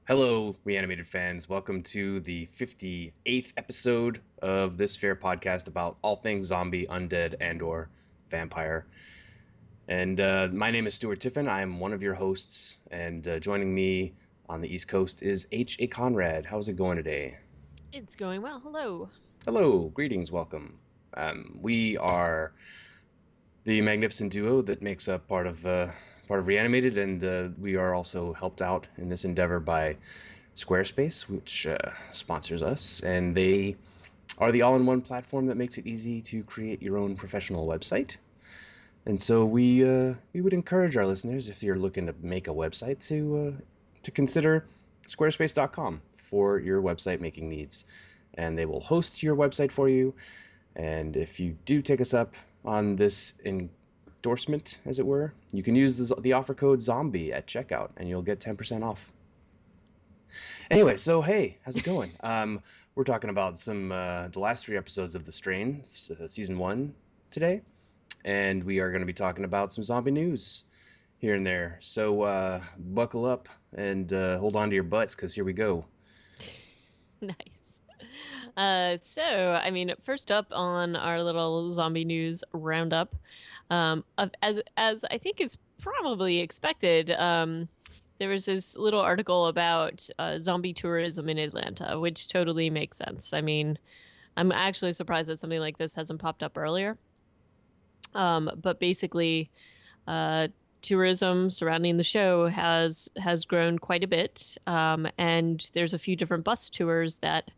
Hello, Reanimated fans. Welcome to the 58th episode of this fair podcast about all things zombie, undead, and/or vampire. And my name is Stuart Tiffin. I am one of your hosts, and joining me on the East Coast is H.A. Conrad. How's it going today? It's going well. Hello. Hello, greetings, welcome. We are the magnificent duo that makes up part of Reanimated, and we are also helped out in this endeavor by Squarespace, which sponsors us, and they are the all-in-one platform that makes it easy to create your own professional website. And so we would encourage our listeners, if you're looking to make a website, to consider Squarespace.com for your website making needs, and they will host your website for you. And if you do take us up on this endorsement, as it were, you can use the offer code ZOMBIE at checkout, and you'll get 10% off. Anyway, so hey, how's it going? We're talking about some the last three episodes of The Strain, season one today, and we are going to be talking about some zombie news here and there. So buckle up and hold on to your butts, because here we go. Nice. First up on our little zombie news roundup, as I think is probably expected, there was this little article about zombie tourism in Atlanta, which totally makes sense. I mean, I'm actually surprised that something like this hasn't popped up earlier. But basically, uh, tourism surrounding the show has grown quite a bit, and there's a few different bus tours that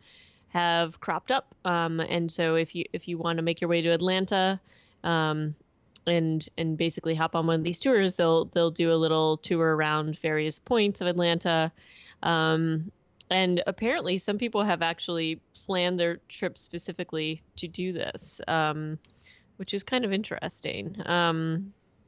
have cropped up. And so if you want to make your way to Atlanta, um, and basically hop on one of these tours, they'll do a little tour around various points of Atlanta. And apparently, some people have actually planned their trip specifically to do this, which is kind of interesting.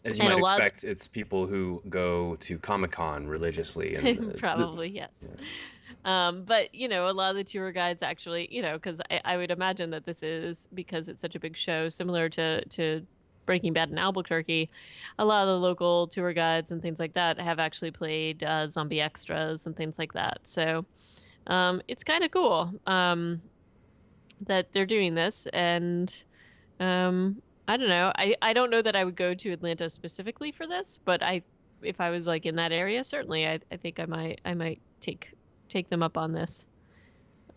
As you And a might lot, expect, it's people who go to Comic Con religiously, and probably yes. yeah. But a lot of the tour guides actually, because I would imagine that this is because it's such a big show, similar to Breaking Bad in Albuquerque. A lot of the local tour guides and things like that have actually played zombie extras and things like that. So it's kind of cool that they're doing this, and I don't know. I don't know that I would go to Atlanta specifically for this, but if I was like in that area, certainly I think I might take them up on this.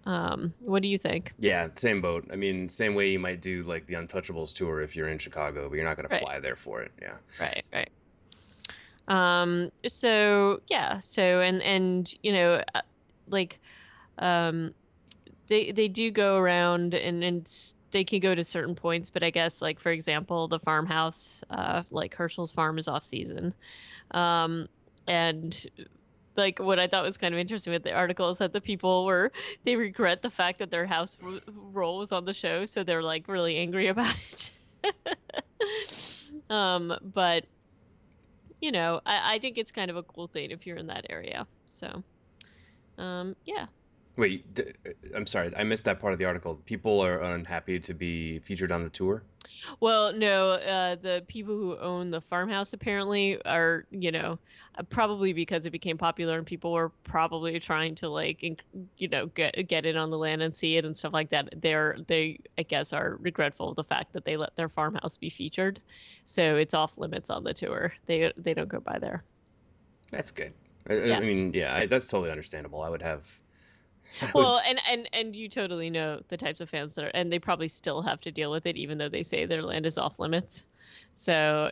What do you think? Yeah, same boat. I mean, same way you might do like the Untouchables tour if you're in Chicago, but you're not going to Right, fly there for it. Yeah. right. So yeah, so and like um they do go around and they can go to certain points, but I guess like for example, the farmhouse, like Herschel's farm is off season. Um and like what I thought was kind of interesting with the article is that they regret the fact that their house role was on the show, so they're like really angry about it. But I think it's kind of a cool thing if you're in that area. So yeah. Wait, I'm sorry, I missed that part of the article. People are unhappy to be featured on the tour. Well, no, the people who own the farmhouse apparently are, probably because it became popular and people were probably trying to like, get in on the land and see it and stuff like that. They, I guess, are regretful of the fact that they let their farmhouse be featured, so it's off limits on the tour. They don't go by there. That's good. I Yeah. mean, yeah, that's totally understandable. I would have, I would. Well, and you totally know the types of fans that are, and they probably still have to deal with it, even though they say their land is off limits. So,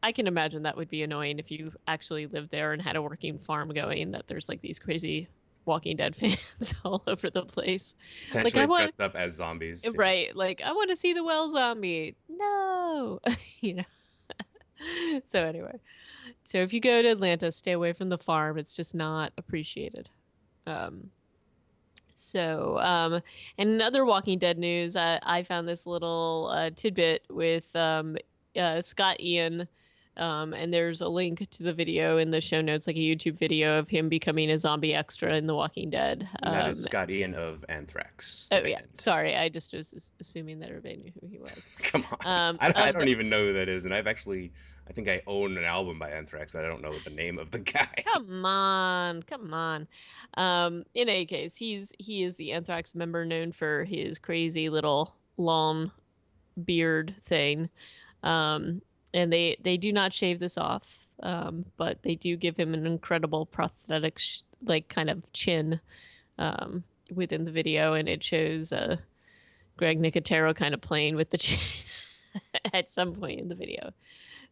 I can imagine that would be annoying if you actually lived there and had a working farm going, that there's like these crazy Walking Dead fans all over the place. Like, I Potentially want, dressed up as zombies. Yeah. right, like, I want to see the well zombie. No, you know. So, anyway, so if you go to Atlanta, stay away from the farm. It's just not appreciated. Um, So, and in other Walking Dead news, I found this little tidbit with Scott Ian, and there's a link to the video in the show notes, like a YouTube video of him becoming a zombie extra in The Walking Dead. And that is Scott Ian of Anthrax, the Oh yeah, band. sorry, I just was assuming that everybody knew who he was. Come on, Um, I um, don't even know who that is, and I've actually I think I own an album by Anthrax. I don't know the name of the guy. Come on, come on. In any case, he is the Anthrax member known for his crazy little long beard thing. Um, and they do not shave this off, but they do give him an incredible prosthetic, like kind of chin within the video, and it shows Greg Nicotero kind of playing with the chin at some point in the video.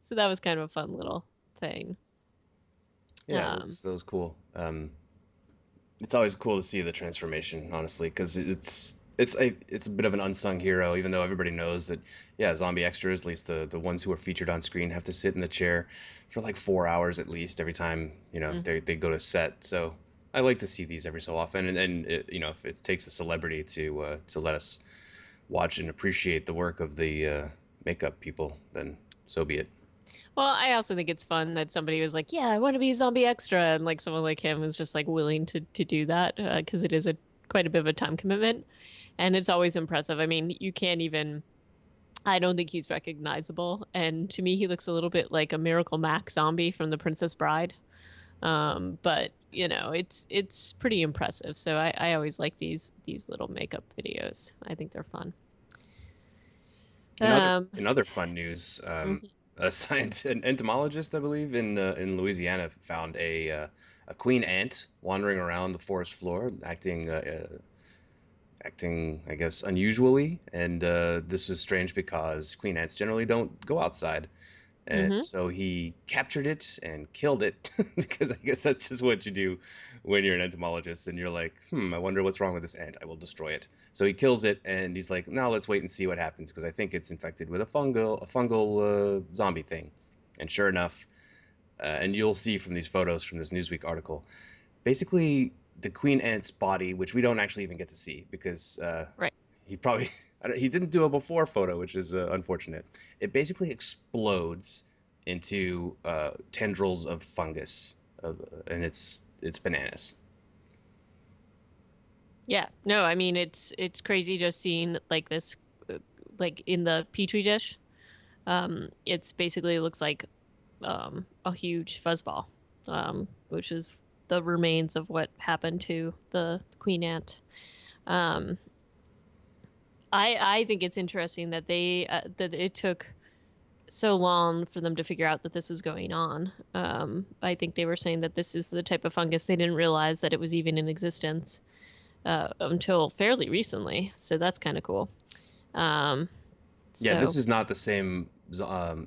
So that was kind of a fun little thing. Yeah, Um, that was cool. It's always cool to see the transformation, honestly, because it's a bit of an unsung hero, even though everybody knows that, yeah, zombie extras, at least the ones who are featured on screen, have to sit in the chair for like 4 hours at least every time mm. they go to set. So I like to see these every so often, and if it takes a celebrity to let us watch and appreciate the work of the makeup people, then so be it. Well, I also think it's fun that somebody was like, "Yeah, I want to be a zombie extra," and like someone like him is just like willing to do that because it is a quite a bit of a time commitment, and it's always impressive. I mean, you can't even. I don't think he's recognizable, and to me, he looks a little bit like a Miracle Mac zombie from The Princess Bride. But it's pretty impressive. So I always like these little makeup videos. I think they're fun. In other Um, in other fun news, mhm. an entomologist, I believe, in Louisiana, found a queen ant wandering around the forest floor, acting, I guess, unusually. And this was strange because queen ants generally don't go outside. And Mhm. so he captured it and killed it because I guess that's just what you do when you're an entomologist and you're like, I wonder what's wrong with this ant. I will destroy it. So he kills it and he's like, now let's wait and see what happens because I think it's infected with a fungal zombie thing. And sure enough, and you'll see from these photos from this Newsweek article, basically the queen ant's body, which we don't actually even get to see because Right. he probably he didn't do a before photo, which is unfortunate. It basically explodes into tendrils of fungus, and it's bananas. Yeah. No, I mean it's crazy just seeing like this like in the petri dish. It's basically looks like a huge fuzzball, which is the remains of what happened to the queen ant. Um, I think it's interesting that they that it took so long for them to figure out that this was going on. I think they were saying that this is the type of fungus they didn't realize that it was even in existence until fairly recently. So that's kind of cool. Um, Yeah, this so is not the same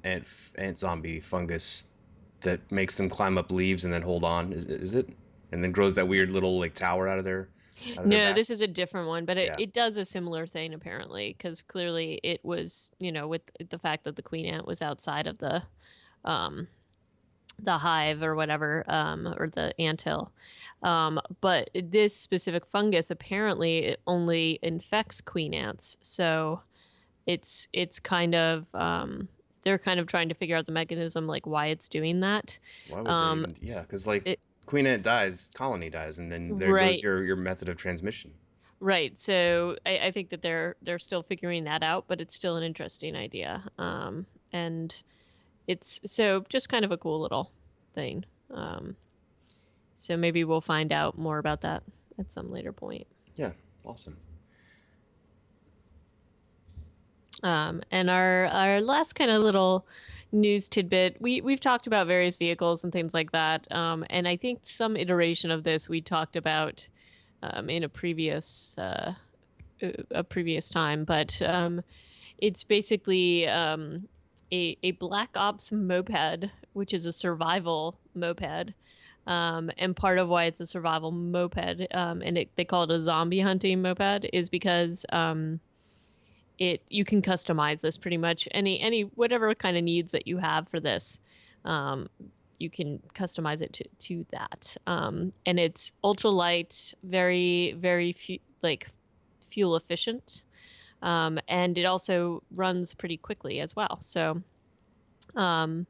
ant zombie fungus that makes them climb up leaves and then hold on. Is it? And then grows that weird little like tower out of their no, back. this is a different one, but Yeah. it does a similar thing apparently because clearly it was with the fact that the queen ant was outside of um, the hive or whatever or the anthill. But this specific fungus apparently it only infects queen ants, so it's kind of they're kind of trying to figure out the mechanism like why it's doing that. Why would they Um, even? Yeah, because like it queen ant dies, colony dies, and then there goes right. your method of transmission. Right. So I think that they're still figuring that out, but it's still an interesting idea. And it's so just kind of a cool little thing. So maybe we'll find out more about that at some later point. Yeah, awesome. And our last kind of little news tidbit, we've talked about various vehicles and things like that. And I think some iteration of this we talked about in a previous time, but it's basically a Black Ops moped, which is a survival moped. And part of why it's a survival moped, and they call it a zombie hunting moped, is because it you can customize this pretty much any whatever kind of needs that you have for this. Um, you can customize it to that, and it's ultra light, very like fuel efficient, and it also runs pretty quickly as well. So, um,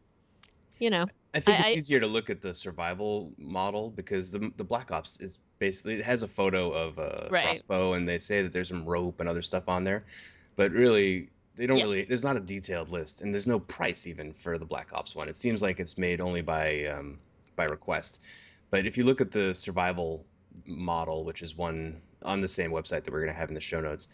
you know, I think it's I easier to look at the survival model because the Black Ops is basically it has a photo of a right, crossbow and they say that there's some rope and other stuff on there, but really they don't Yep. really. There's not a detailed list, and there's no price even for the Black Ops one. It seems like it's made only by request. But if you look at the survival model, which is one on the same website that we're gonna have in the show notes,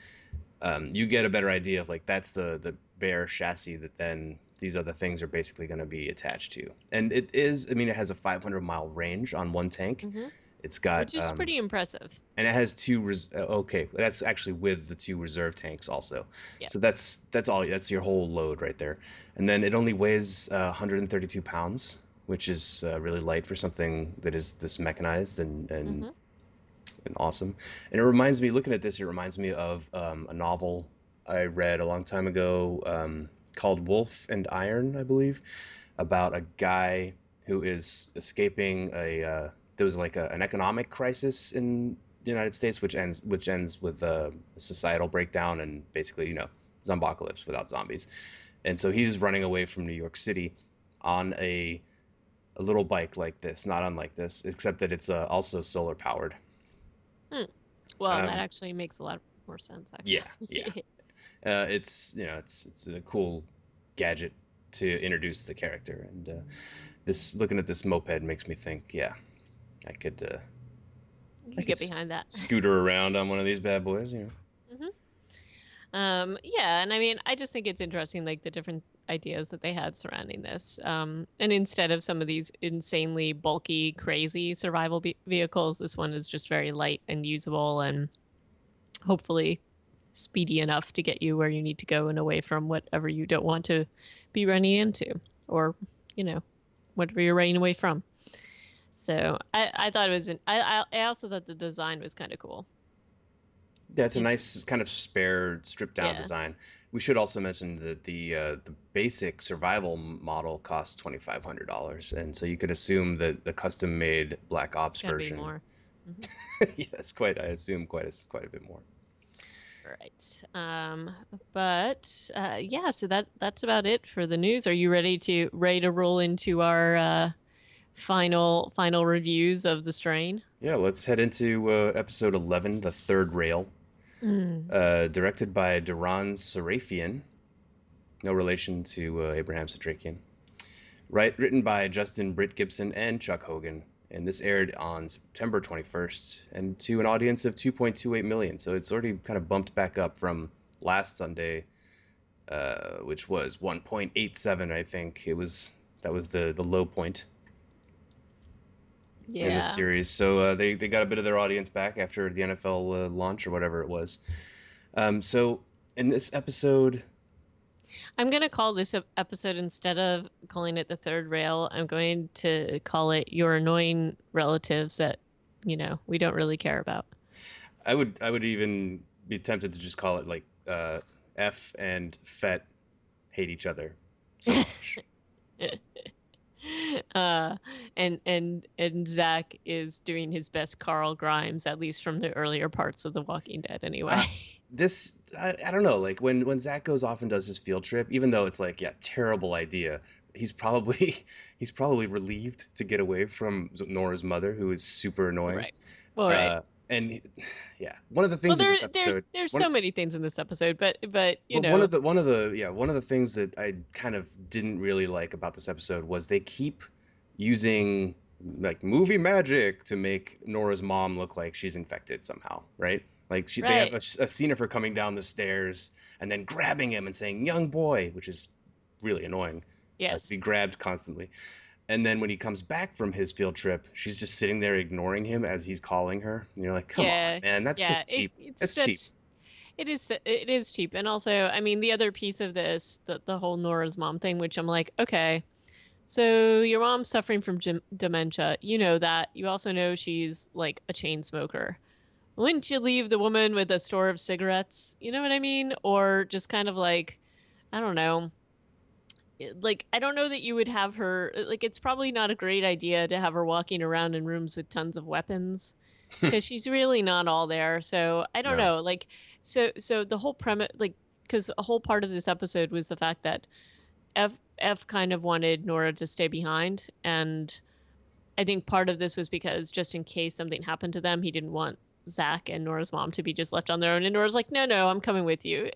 you get a better idea of like that's the bare chassis that then these other things are basically going to be attached to. And it is, I mean, it has a 500-mile range on one tank. Hmm. It's got Which is pretty impressive. and it has two okay, that's actually with the two reserve tanks also. Yep. So that's all, that's your whole load right there. And then it only weighs 132 pounds, which is really light for something that is this mechanized Hmm. and awesome. And it reminds me, looking at this, it reminds me of a novel I read a long time ago called Wolf and Iron, I believe, about a guy who is escaping there was like an economic crisis in the United States, which ends with a societal breakdown and basically, zombocalypse without zombies. And so he's running away from New York City on a little bike like this, not unlike this, except that it's also solar powered. Hmm. Well, that Um, actually makes a lot more sense, yeah, yeah. actually. It's a cool gadget to introduce the character, and this looking at this moped makes me think, yeah, I could uh, You I could could get behind that. scooter around on one of these bad boys. Hmm. Yeah, and I mean, I just think it's interesting, like the different ideas that they had surrounding this. And instead of some of these insanely bulky, crazy survival vehicles, this one is just very light and usable and hopefully speedy enough to get you where you need to go and away from whatever you don't want to be running into or, you know, whatever you're running away from. So I thought it was, I also thought the design was kind of cool. Yeah, it's a It's, nice kind of spare, stripped down yeah, design. We should also mention that the basic survival model costs $2,500, and so you could assume that the custom made Black it's Ops got to be version, more. Hmm. yeah, it's quite. I assume quite a bit more. Right. But yeah, so that's about it for the news. Are you ready to roll into our final reviews of the strain? Yeah, let's head into episode 11, The Third Rail, Mm. directed by Duran Sarafian, no relation to Abraham Satrakian. Written by Justin Britt Gibson and Chuck Hogan, and this aired on September 21st, and to an audience of 2.28 million. So it's already kind of bumped back up from last Sunday, which was 1.87. I think that was the low point in this Yeah. series. So they got a bit of their audience back after the NFL launch or whatever it was. So in this episode, I'm going to call this episode, instead of calling it the third rail, I'm going to call it your annoying relatives that, we don't really care about. I would even be tempted to just call it like F and Fett hate each other so much. uh and Zach is doing his best Carl Grimes, at least from the earlier parts of The Walking Dead anyway. Uh, I don't know, like when Zach goes off and does his field trip, even though it's like, yeah, terrible idea, he's probably he's probably relieved to get away from Nora's mother, who is super annoying. Right. Well, right. Uh, and yeah, one of the Well, things in this episode, there's one so many things in this episode, but but one of the things that I kind of didn't really like about this episode was they keep using like movie magic to make Nora's mom look like she's infected somehow, right? Like they have right. a scene of her coming down the stairs and then grabbing him and saying "young boy," which is really annoying to be Yes. grabbed constantly. And then when he comes back from his field trip, she's just sitting there ignoring him as he's calling her. And you're like, come on, Yeah. man, that's Yeah. just cheap. It's That's cheap. such it is cheap. And also, I mean, the other piece of this, the whole Nora's mom thing, which I'm like, okay, so your mom's suffering from dementia. You know that. You also know she's like a chain smoker. Wouldn't you leave the woman with a store of cigarettes? You know what I mean? Or just kind of like, I don't know. Like, I don't know that you would have her. Like, it's probably not a great idea to have her walking around in rooms with tons of weapons because she's really not all there. So I don't No. know. Like, so the whole premise, like, because a whole part of this episode was the fact that F kind of wanted Nora to stay behind, and I think part of this was because just in case something happened to them, he didn't want Zach and Nora's mom to be just left on their own. And Nora's like, no, no, I'm coming with you.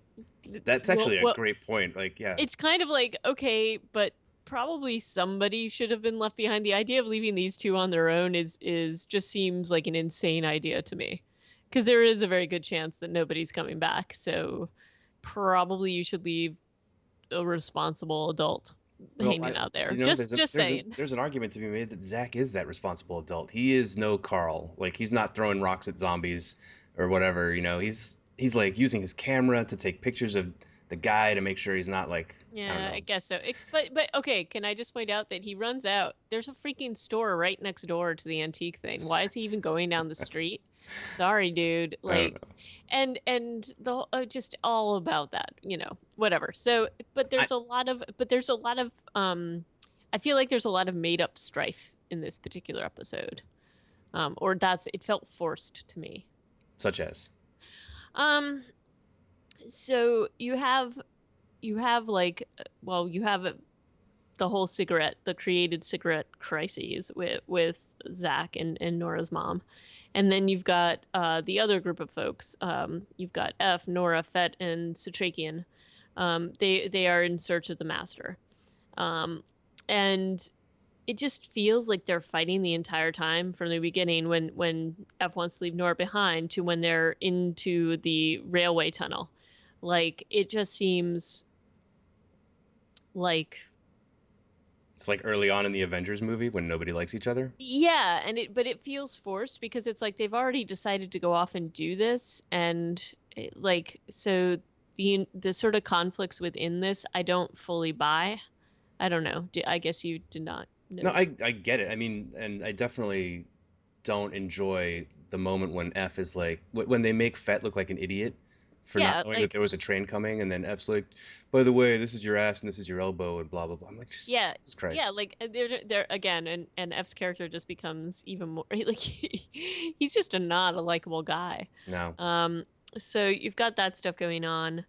That's Well, actually a well, great point. Like, yeah, it's kind of like, okay, but probably somebody should have been left behind. The idea of leaving these two on their own is just seems like an insane idea to me. Because there is a very good chance that nobody's coming back. So probably you should leave a responsible adult well, hanging out there. there's Just saying. there's an argument to be made that Zach is that responsible adult. He is no Carl. Like, he's not throwing rocks at zombies or whatever. He's like using his camera to take pictures of the guy to make sure he's not like, I don't Yeah, I know. guess so. But okay, can I just point out that he runs out? There's a freaking store right next door to the antique thing. Why is he even going down the street? Sorry, dude. I don't Like, know. and the just all about that, whatever. So, I but there's a lot of I feel like there's a lot of made up strife in this particular episode. Or it felt forced to me. such as Um, so you have like you have the created cigarette crises with Zach and Nora's mom. And then you've got the other group of folks. You've got F, Nora, Fett, and Sutrakian. They are in search of the master. Um, and it just feels like they're fighting the entire time from the beginning when F wants to leave Nora behind to when they're into the railway tunnel. Like it just seems like it's like early on in the Avengers movie when nobody likes each other. yeah, but it feels forced because it's like they've already decided to go off and do this, and so the sort of conflicts within this I don't fully buy. I don't know. I guess you did not No, notice. I get it. I mean, and I definitely don't enjoy the moment when F is like when they make Fett look like an idiot for not Yeah, knowing that like there was a train coming, and then F's like, by the way, this is your ass and this is your elbow and blah blah blah. I'm like, just yeah, Jesus yeah, Christ. like they're again, and F's character just becomes even more like he's just not a likable guy. No. Um, so you've got that stuff going on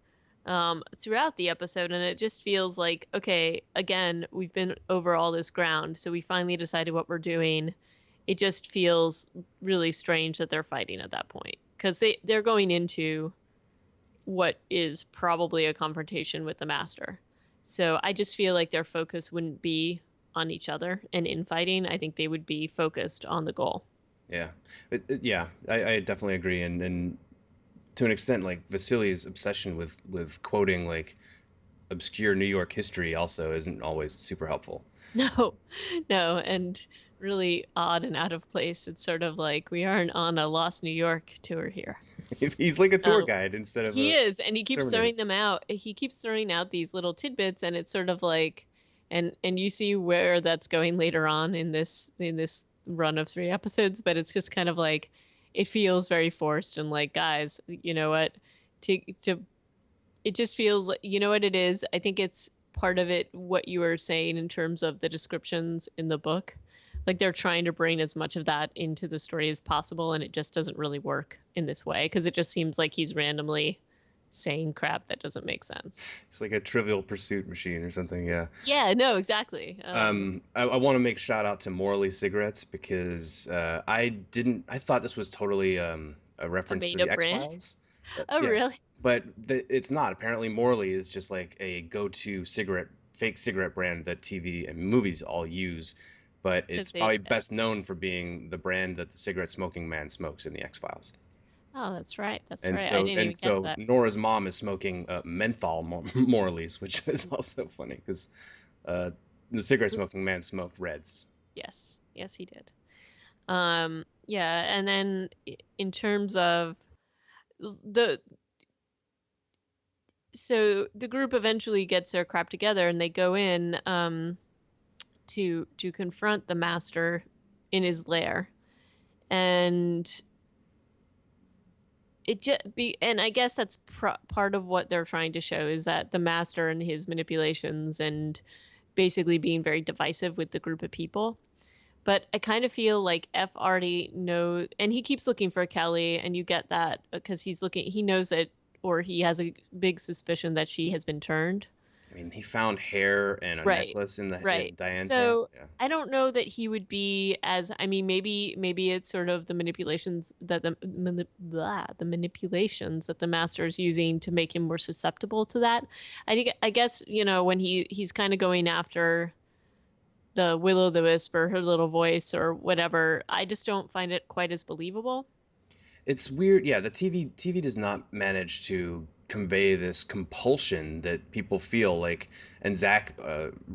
throughout the episode, and it just feels like, okay, again, we've been over all this ground, so we finally decided what we're doing. It just feels really strange that they're fighting at that point because they're going into what is probably a confrontation with the master. So I just feel like their focus wouldn't be on each other and infighting. I think they would be focused on the goal. Yeah. Yeah, I definitely agree, and to an extent, like Vasily's obsession with quoting like obscure New York history also isn't always super helpful. No, no, and really odd and out of place. It's sort of like we aren't on a Lost New York tour here. He's like a tour Um, guide instead of he a is, and he keeps exterminator. throwing them out. He keeps throwing out these little tidbits, and it's sort of like, and you see where that's going later on in this run of 3 episodes. But it's just kind of like, it feels very forced, and like, guys, you know what? To it just feels like, you know what it is. I think it's part of it what you were saying in terms of the descriptions in the book. Like they're trying to bring as much of that into the story as possible, and it just doesn't really work in this way because it just seems like he's randomly saying crap that doesn't make sense. It's like a Trivial Pursuit machine or something. Yeah. Yeah, no, exactly. I want to make shout out to Morley cigarettes because I thought this was totally a A reference to made the up X brand. Files. Oh, Yeah, really? but it's not. Apparently, Morley is just like a go-to fake cigarette brand that TV and movies all use. But Because it's they. probably best known for being the brand that the cigarette smoking man smokes in the X Files. Oh, that's right. That's And right. I so didn't and even catch so that. Nora's mom is smoking menthol Morleys, which is also funny because uh, the cigarette smoking man smoked Reds. Yes, yes, he did. Yeah, and then in terms of the so the group eventually gets their crap together and they go in to confront the master in his lair, and it just be and I guess that's part of what they're trying to show is that the master and his manipulations and basically being very divisive with the group of people. But I kind of feel like F already knows, and he keeps looking for Kelly, and you get that because he knows that, or he has a big suspicion that she has been turned. I mean, he found hair and a Right. necklace in Right. Diane's hair. So Yeah. I don't know that he would be as, I mean, maybe it's sort of the manipulations that the manipulations that the master is using to make him more susceptible to that. I guess, when he's kind of going after the will o' the wisp or her little voice or whatever, I just don't find it quite as believable. It's weird. Yeah, the TV does not manage to convey this compulsion that people feel like, and Zach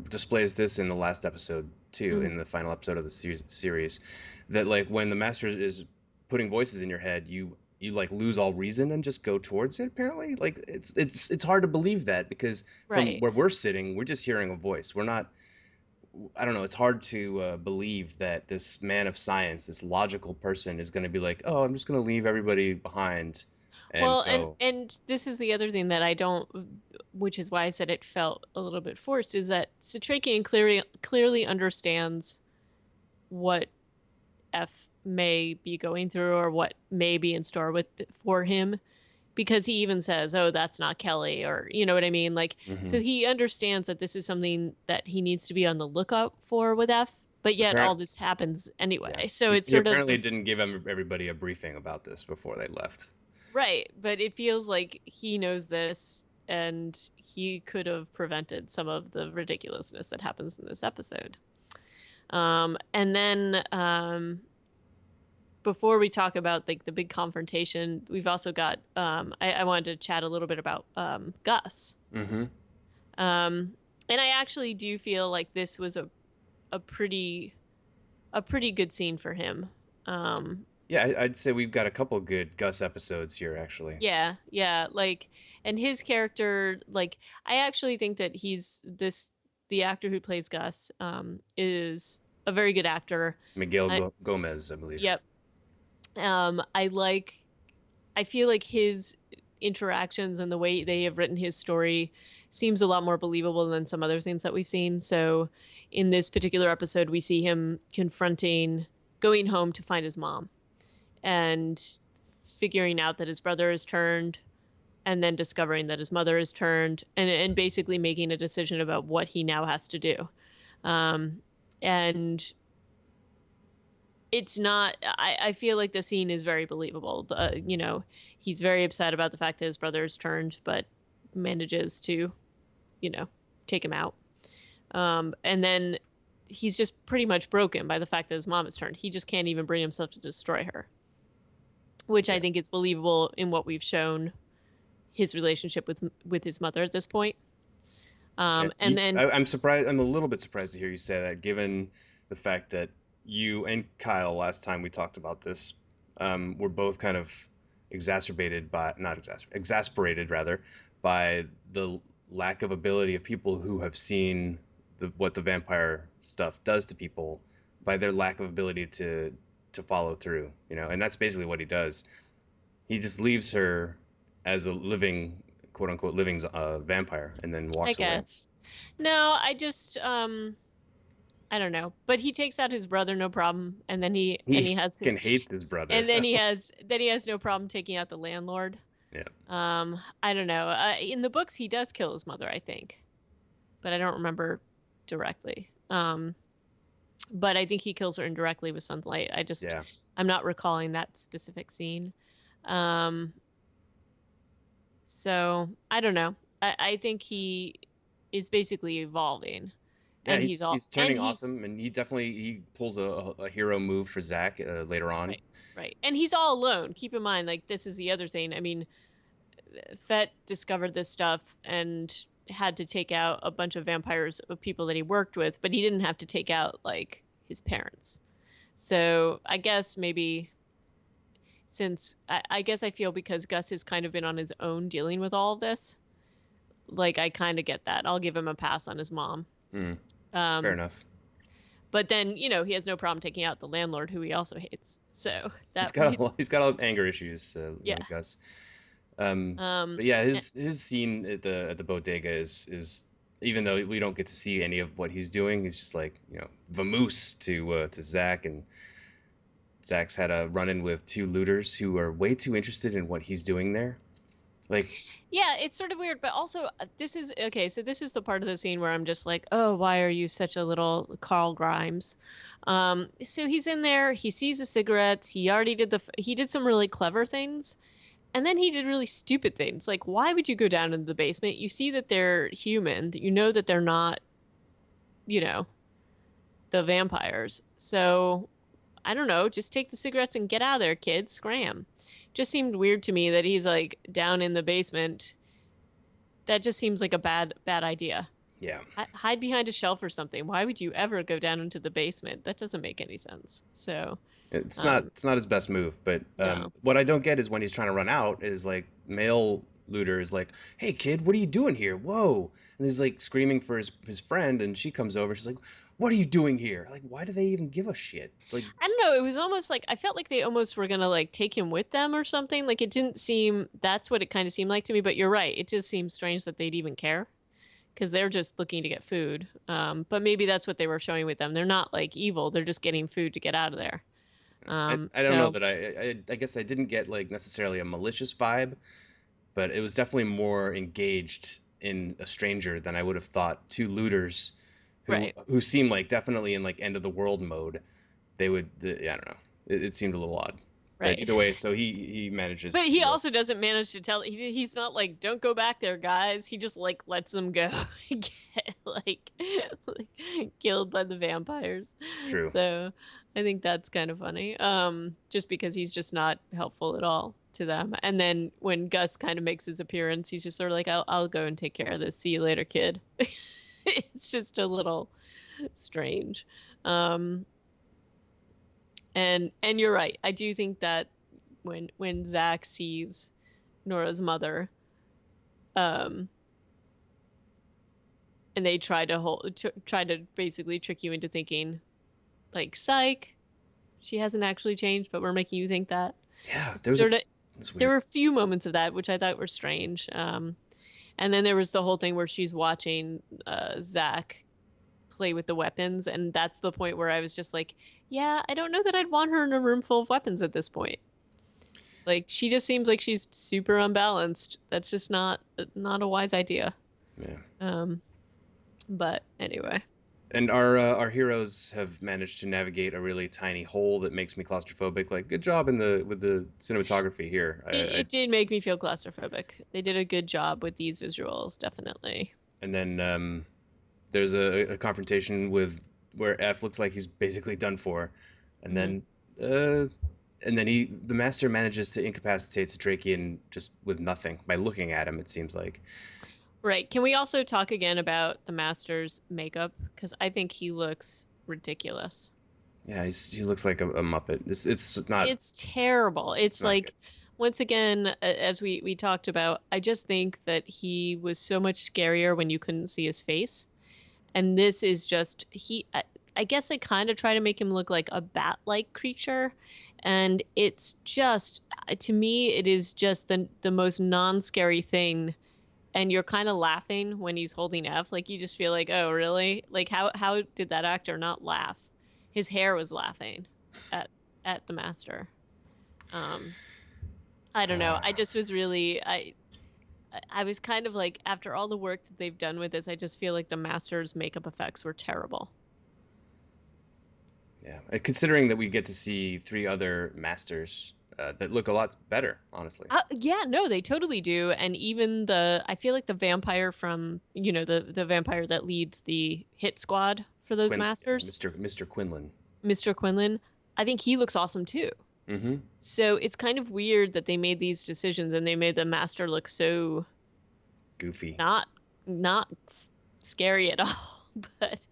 displays this in the last episode too, Mm, in the final episode of the series, that like when the master is putting voices in your head, you like lose all reason and just go towards it. Apparently, like it's hard to believe that because from right. where we're sitting, we're just hearing a voice. We're not. I don't know. It's hard to believe that this man of science, this logical person, is going to be like, "Oh, I'm just going to leave everybody behind and Well, and go." and this is the other thing that I don't, which is why I said it felt a little bit forced, is that Satrakian clearly understands what F may be going through or what may be in store with for him, because he even says, "Oh, that's not Kelly," or you know what I mean? Like, Hmm. so he understands that this is something that he needs to be on the lookout for with F, but yet all Apparently, this happens yeah. anyway. So it's He sort of apparently this. didn't give everybody a briefing about this before they left. Right, but it feels like he knows this and he could have prevented some of the ridiculousness that happens in this episode. And then before we talk about like the big confrontation, we've also got I wanted to chat a little bit about Gus. Hmm. Um, and I actually do feel like this was a pretty a pretty good scene for him. Um, Yeah, I'd say we've got a couple good Gus episodes here, actually. Yeah, yeah, like, and his character, like, I actually think that the actor who plays Gus, is a very good actor. Miguel I, Gomez, I believe. yep. I like, I feel like his interactions and the way they have written his story seems a lot more believable than some other things that we've seen. So, in this particular episode, we see him going home to find his mom and figuring out that his brother has turned and then discovering that his mother is turned and basically making a decision about what he now has to do. Um, and it's not, I feel like the scene is very believable. He's very upset about the fact that his brother is turned, but manages to, you know, take him out. And then he's just pretty much broken by the fact that his mom is turned. He just can't even bring himself to destroy her, which I Yeah. think is believable in what we've shown his relationship with his mother at this point. Yeah, And then I'm surprised. I'm a little bit surprised to hear you say that, given the fact that you and Kyle last time we talked about this were both kind of exacerbated by, not exasperated rather, by the lack of ability of people who have seen what the vampire stuff does to people, by their lack of ability to follow through. And that's basically what he does. He just leaves her as a living, quote unquote, living vampire, and then I walks away. guess. No, I don't know. But he takes out his brother no problem, and then He he has fucking hates his brother, and then though. he has no problem taking out the landlord. Yeah. I don't know. In the books he does kill his mother, I think, but I don't remember directly. But I think he kills her indirectly with sunlight. Yeah. I'm not recalling that specific scene. Um so I don't know. I think he is basically evolving. Yeah, And he's and turning he's awesome, and he pulls a hero move for Zach later on. right, right. And he's all alone. Keep in mind, like, this is the other thing. I mean, Fett discovered this stuff and had to take out a bunch of vampires of people that he worked with, but he didn't have to take out, like, his parents. So I guess maybe I guess I feel because Gus has kind of been on his own dealing with all of this, like, I kind of get that. I'll give him a pass on his mom. Hmm. Fair Um, enough. but then, he has no problem taking out the landlord who he also hates. So He's that, got he's got a lot of anger issues, yeah. Gus. Um, Um, but yeah, eh, his scene at the bodega is even though we don't get to see any of what he's doing, he's just like vamoose to Zach, and Zach's had a run in with two looters who are way too interested in what he's doing there. Like, Yeah, it's sort of weird, but also this is okay. So this is the part of the scene where I'm just like, oh, why are you such a little Carl Grimes? So he's in there. He sees the cigarettes. He already did he did some really clever things, and then he did really stupid things. Like, why would you go down into the basement? You see that they're human. You know that they're not, you know, the vampires. So I don't know. Just take the cigarettes and get out of there, kids. Scram. Just seemed weird to me that he's like down in the basement. That just seems like a bad idea. yeah. Hide behind a shelf or something. Why would you ever go down into the basement? That doesn't make any sense. So, um, It's not his best move, but no. what I don't get is when he's trying to run out is like male looter is like, "Hey kid, what are you doing here? Whoa!" And he's like screaming for his friend, and she comes over. She's like, "What are you doing here? Like, why do they even give a shit?" Like, I don't know. It was almost like I felt like they almost were gonna like take him with them or something. Like it didn't seem. That's what it kind of seemed like to me. But you're right. It just seems strange that they'd even care because they're just looking to get food. But maybe that's what they were showing with them. They're not like evil. They're just getting food to get out of there. I don't know So that I guess I didn't get like necessarily a malicious vibe, but it was definitely more engaged in a stranger than I would have thought. Two looters right. who seem like definitely in like end of the world mode. They would, yeah, I don't know. It seemed a little odd, but Right. either way, so he But manages he to. also doesn't manage to tell. He's not like, "Don't go back there, guys." He just like lets them go and get like killed by the vampires. True. So I think that's kind of funny. Just because he's just not helpful at all to them. And then when Gus kind of makes his appearance, he's just sort of like, "I'll go and take care of this. See you later, kid." It's just a little strange. Um, and you're right. I do think that when Zach sees Nora's mother, um, and they try to basically trick you into thinking like, psych, she hasn't actually changed, but we're making you think that. Yeah, It's sort of it's there weird. were a few moments of that which I thought were strange. And then there was the whole thing where she's watching Zach play with the weapons, and that's the point where I was just like, yeah, I don't know that I'd want her in a room full of weapons at this point. Like she just seems like she's super unbalanced. That's just not a wise idea. Yeah. Um, but anyway, And our heroes have managed to navigate a really tiny hole that makes me claustrophobic. Like, good job in the with the cinematography here. it did make me feel claustrophobic. They did a good job with these visuals, definitely. and then there's a confrontation with where F looks like he's basically done for, and Hmm. then uh, the master manages to incapacitate Satrakian just with nothing by looking at him. It seems like, Right. Can we also talk again about the master's makeup? Because I think he looks ridiculous. yeah, he looks like a muppet. It's terrible. It's It's not good. like, once again, as we talked about, I just think that he was so much scarier when you couldn't see his face. And this is just I guess they kind of try to make him look like a bat-like creature, and it's just to me it is just the most non-scary thing. And you're kind of laughing when he's holding F, like you just feel like, oh really, like how did that actor not laugh? His hair was laughing at the master. um I don't know, I just was really I was kind of like, after all the work that they've done with this, I just feel like the master's makeup effects were terrible. Yeah, considering that we get to see three other masters that look a lot better, honestly. Yeah, no, they totally do. And even I feel like the vampire from, the vampire that leads the hit squad for those masters, Mr. Quinlan. Mr. Quinlan, I think he looks awesome too. Mm-hmm. So it's kind of weird that they made these decisions and they made the master look so Goofy. not not scary at all. But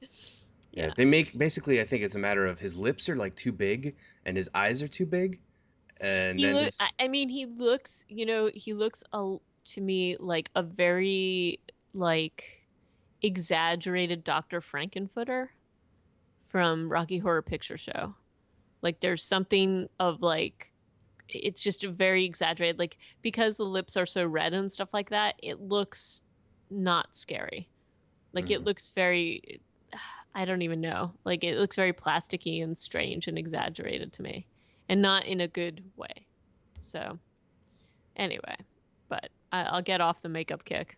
Yeah, yeah. they make basically. I think it's a matter of his lips are like too big and his eyes are too big, and He then look. his I mean, he looks. He looks to me like a very like exaggerated Dr. Frankenfooter from Rocky Horror Picture Show. Like there's something of like it's just a very exaggerated, like because the lips are so red and stuff like that. It looks not scary. Like it Mhm. looks very. I don't even know. Like it looks very plasticky and strange and exaggerated to me, and not in a good way. So anyway, but I'll get off the makeup kick.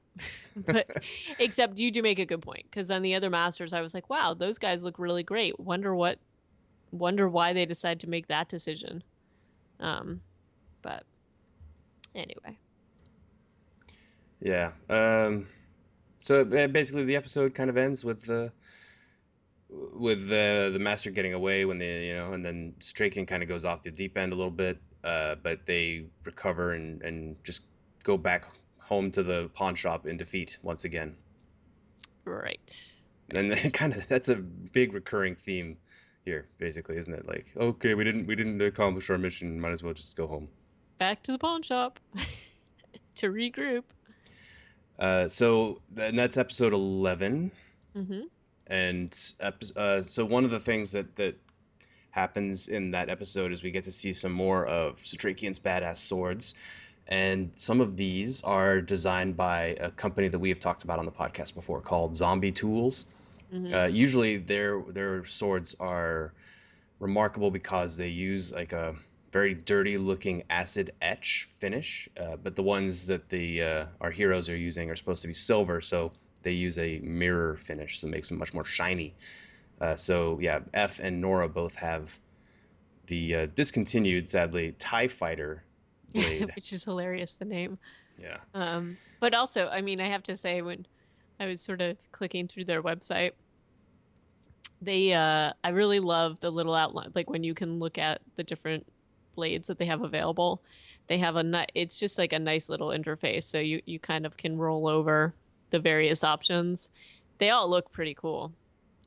But except you do make a good point because on the other masters, I was like, wow, those guys look really great. Wonder why they decide to make that decision. Um, but anyway. Yeah. So basically, the episode kind of ends with the master getting away when they and then Straken kind of goes off the deep end a little bit, but they recover and just go back home to the pawn shop in defeat once again. Right. And then Right. kind of that's a big recurring theme here, basically, isn't it? Like, okay, we didn't accomplish our mission, might as well just go home. Back to the pawn shop to regroup. And that's episode 11. Mm-hmm. And so one of the things that happens in that episode is we get to see some more of Satrakian's badass swords. And some of these are designed by a company that we have talked about on the podcast before called Zombie Tools. Mm-hmm. Usually their swords are remarkable because they use like a very dirty looking acid etch finish, but the ones that the our heroes are using are supposed to be silver, so they use a mirror finish, so it makes them much more shiny. So yeah, F and Nora both have the discontinued, sadly, TIE Fighter blade. Which is hilarious, the name. Yeah. But also, I mean, I have to say, when I was sort of clicking through their website, I really love the little outline, like when you can look at the different blades that they have available. They have it's just like a nice little interface, so you kind of can roll over the various options. They all look pretty cool.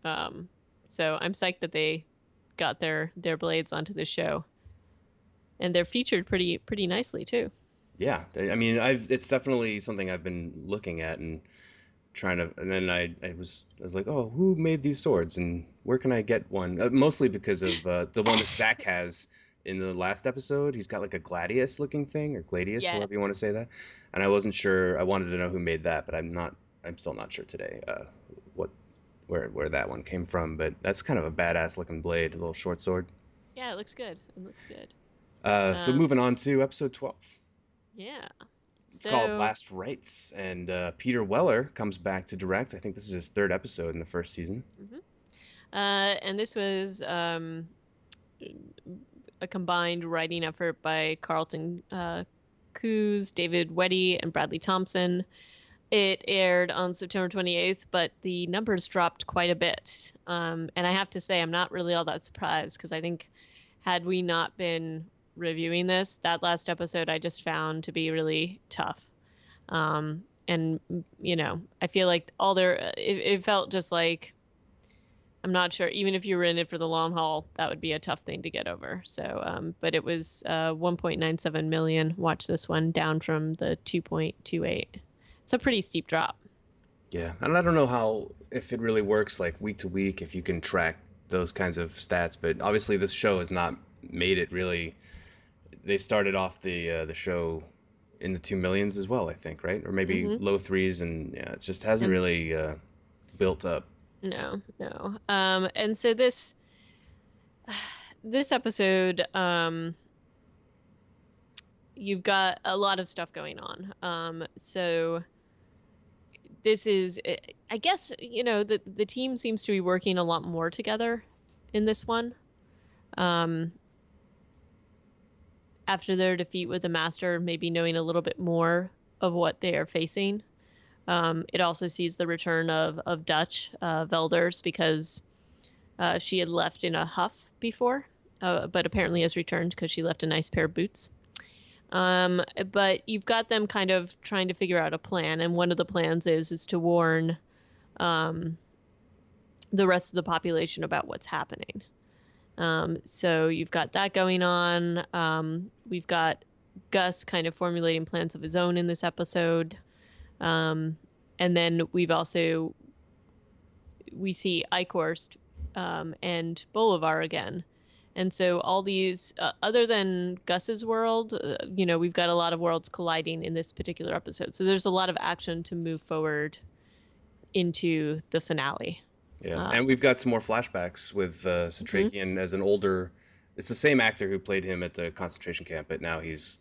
Um, so I'm psyched that they got their blades onto the show, and they're featured pretty nicely too. Yeah, I mean, it's definitely something I've been looking at and trying to, and then I was like, oh, who made these swords and where can I get one? Mostly because of the one that Zach has in the last episode. He's got like a gladius looking thing, or gladius, Yeah, however you want to say that. And I wasn't sure. I wanted to know who made that, but I'm still not sure today. What where that one came from, but that's kind of a badass looking blade, a little short sword. yeah, it looks good. It looks good. So Um, moving on to episode 12. yeah. It's called So, Last Rites, and Peter Weller comes back to direct. I think this is his third episode in the first season. mhm. And this was a combined writing effort by Carlton Coos, David Weddy, and Bradley Thompson. It aired on September 28th, but the numbers dropped quite a bit. And I have to say, I'm not really all that surprised because I think had we not been reviewing this, that last episode I just found to be really tough. And, I feel like it felt just like, I'm not sure, even if you were in it for the long haul, that would be a tough thing to get over. So, but it was 1.97 million. Watch this one down from the 2.28. It's a pretty steep drop. Yeah, and I don't know how if it really works like week to week if you can track those kinds of stats, but obviously this show has not made it really. They started off the show in the 2 millions as well, I think, right? Or maybe Mm-hmm. low threes, and yeah, it just hasn't And really built up. no, no. And so this episode, you've got a lot of stuff going on. So this is, I guess, the team seems to be working a lot more together in this one. Um, After their defeat with the Master, maybe knowing a little bit more of what they are facing. It also sees the return of Dutch Velders because she had left in a huff before, but apparently has returned because she left a nice pair of boots. But you've got them kind of trying to figure out a plan, and one of the plans is to warn um, the rest of the population about what's happening. So you've got that going on. We've got Gus kind of formulating plans of his own in this episode. Um, and then we see Eichhorst and Bolivar again. And so all these, other than Gus's world, we've got a lot of worlds colliding in this particular episode. So there's a lot of action to move forward into the finale. Yeah, Uh, and we've got some more flashbacks with mhm. Satrakian as an older. It's the same actor who played him at the concentration camp, but now he's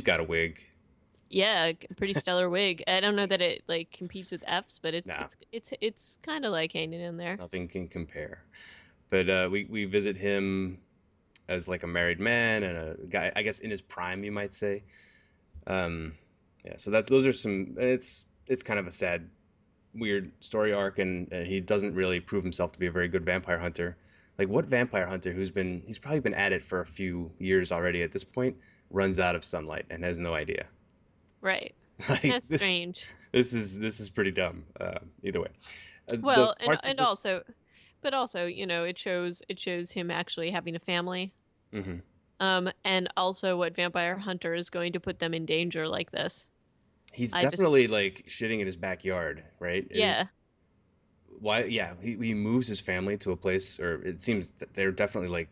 got a wig. Yeah, pretty stellar wig. I don't know that it like competes with F's, but it's Nah, it's it's it's kind of like hanging in there. nothing can compare. But we visit him as like a married man and a guy, I guess in his prime, you might say. Um, yeah, so that's those are some. It's kind of a sad, weird story arc, and he doesn't really prove himself to be a very good vampire hunter. Like what vampire hunter he's probably been at it for a few years already at this point runs out of sunlight and has no idea. Right. Like That's strange. this is pretty dumb. Either way, the Well, and parts of and this. also, but also, it shows him actually having a family. Mhm. And also what vampire hunter is going to put them in danger like this. He's I just, definitely like shitting in his backyard, right? yeah, Why? Yeah, he moves his family to a place, or it seems that they're definitely like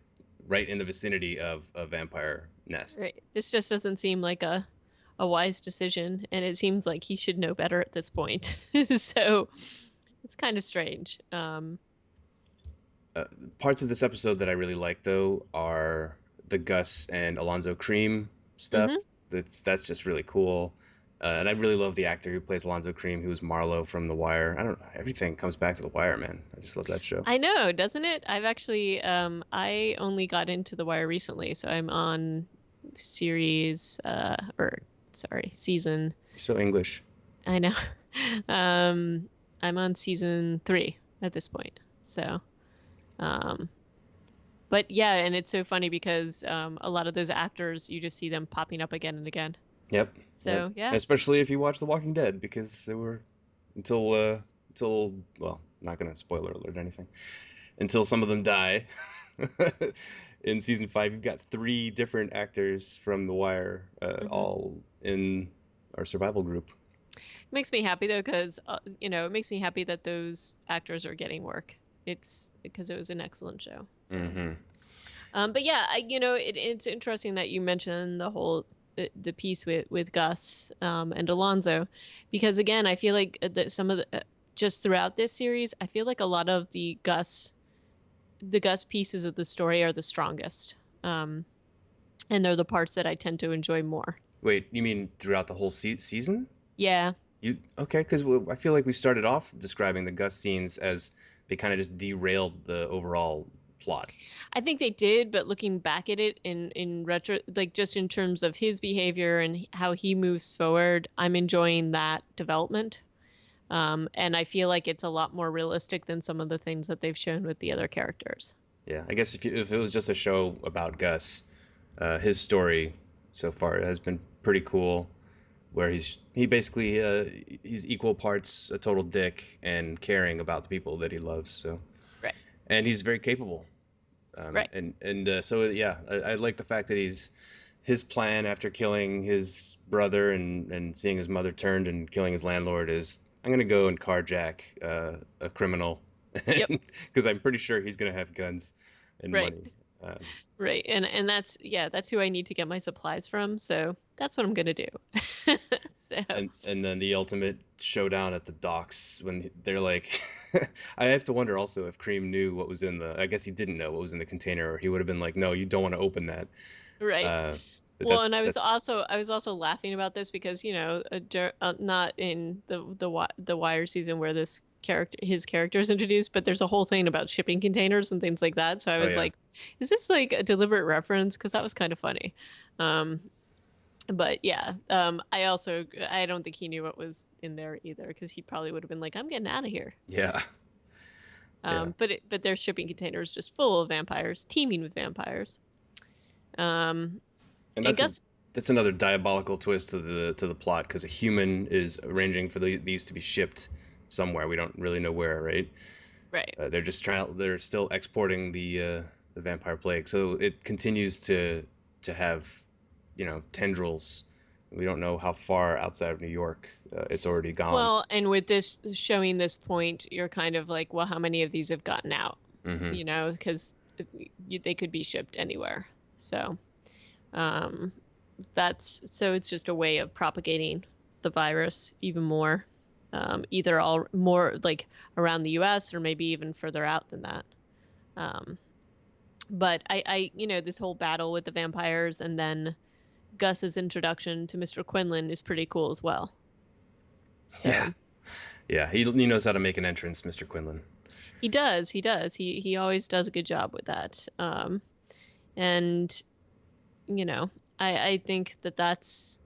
right in the vicinity of a vampire nest. right. This just doesn't seem like a wise decision, and it seems like he should know better at this point. So it's kind of strange. Uh, Parts of this episode that I really like though are the Gus and Alonzo Cream stuff. Hmm. That's just really cool. And I really love the actor who plays Alonzo Cream, who was Marlowe from The Wire. I don't know, everything comes back to The Wire, man. I just love that show. I know, doesn't it? I've actually, I only got into The Wire recently, so I'm on season. You're so English. I know. Um, I'm on season 3 at this point. So, um, but yeah, and it's so funny because a lot of those actors, you just see them popping up again and again. Yep, yep. So yeah, Especially if you watch The Walking Dead, because they were until until well, not gonna spoiler alert or anything. Until some of them die. In season 5, you've got 3 different actors from The Wire, hmm, all in our survival group. it makes me happy though because it makes me happy that those actors are getting work. It's because it was an excellent show. So, Mm-hmm. but yeah, it's interesting that you mentioned the piece with Gus and Alonzo, because again, I feel like that some of the just throughout this series, I feel like a lot of the Gus pieces of the story are the strongest. Um, and they're the parts that I tend to enjoy more. Wait, you mean throughout the whole season? Yeah, You okay? Because I feel like we started off describing the Gus scenes as they kind of just derailed the overall plot. I think they did, but looking back at it in retro, like just in terms of his behavior and how he moves forward, I'm enjoying that development. And I feel like it's a lot more realistic than some of the things that they've shown with the other characters. Yeah, I guess if it was just a show about Gus, his story so far has been pretty cool. Where he basically he's equal parts a total dick and caring about the people that he loves. So Right, and he's very capable. right. So yeah, I like the fact that his plan after killing his brother and seeing his mother turned and killing his landlord is I'm gonna go and carjack a criminal Yep, because I'm pretty sure he's gonna have guns and right, money. Um, right. And that's yeah, that's who I need to get my supplies from. So that's what I'm gonna do. So and then the ultimate showdown at the docks when they're like I have to wonder also if Cream knew what was in the I guess he didn't know what was in the container or he would have been like no you don't want to open that right. uh but Well, that's and that's I was also laughing about this because not in the Wire season where his character is introduced, but there's a whole thing about shipping containers and things like that. So I oh was yeah like, is this like a deliberate reference? Because that was kind of funny. Um, but yeah, I don't think he knew what was in there either because he probably would have been like, I'm getting out of here. yeah yeah But their shipping containers just full of vampires, teeming with vampires. Um, and and Gus, that's another diabolical twist to the plot because a human is arranging for these to be shipped somewhere we don't really know where right right. they're still exporting the vampire plague so it continues to have tendrils. We don't know how far outside of New York it's already gone. Well, and with this showing this point, you're kind of like, well, how many of these have gotten out? Hmm. Because they could be shipped anywhere. So, um, so it's just a way of propagating the virus even more, either all more like around the U.S. or maybe even further out than that. Um, but this whole battle with the vampires and then Gus's introduction to Mr. Quinlan is pretty cool as well. Yeah, So yeah. He knows how to make an entrance, Mr. Quinlan. he does, he does. He always does a good job with that. And you know, I think that that's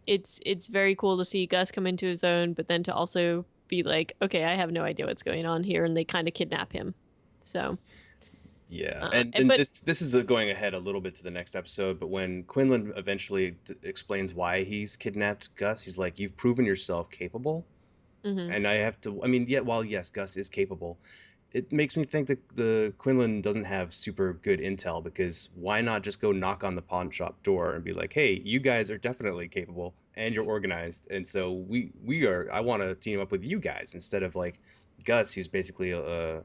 it's very cool to see Gus come into his own, but then to also be like, okay, I have no idea what's going on here, and they kind of kidnap him. So, Yeah, uh, and but this is going ahead a little bit to the next episode, but when Quinlan eventually explains why he's kidnapped Gus, he's like, "You've proven yourself capable." mhm. And I have to. I mean, yeah. While yes, Gus is capable, it makes me think that the Quinlan doesn't have super good intel because why not just go knock on the pawn shop door and be like, "Hey, you guys are definitely capable and you're organized, and so we are. I want to team up with you guys instead of like Gus, who's basically a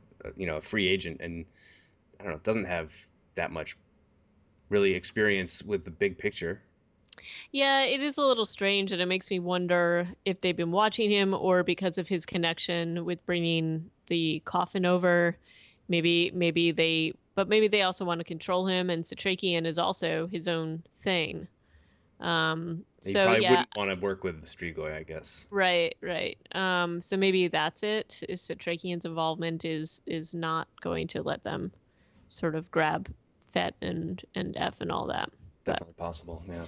free agent and I don't know, doesn't have that much really experience with the big picture." Yeah, it is a little strange, and it makes me wonder if they've been watching him or because of his connection with bringing the coffin over. Maybe they also want to control him, and Satrakian is also his own thing. He So probably yeah, wouldn't want to work with the Strigoi, I guess. right, right. So maybe that's it. Is Satrakian's involvement is not going to let them sort of grab Fet and F and all that. But Definitely possible. Yeah.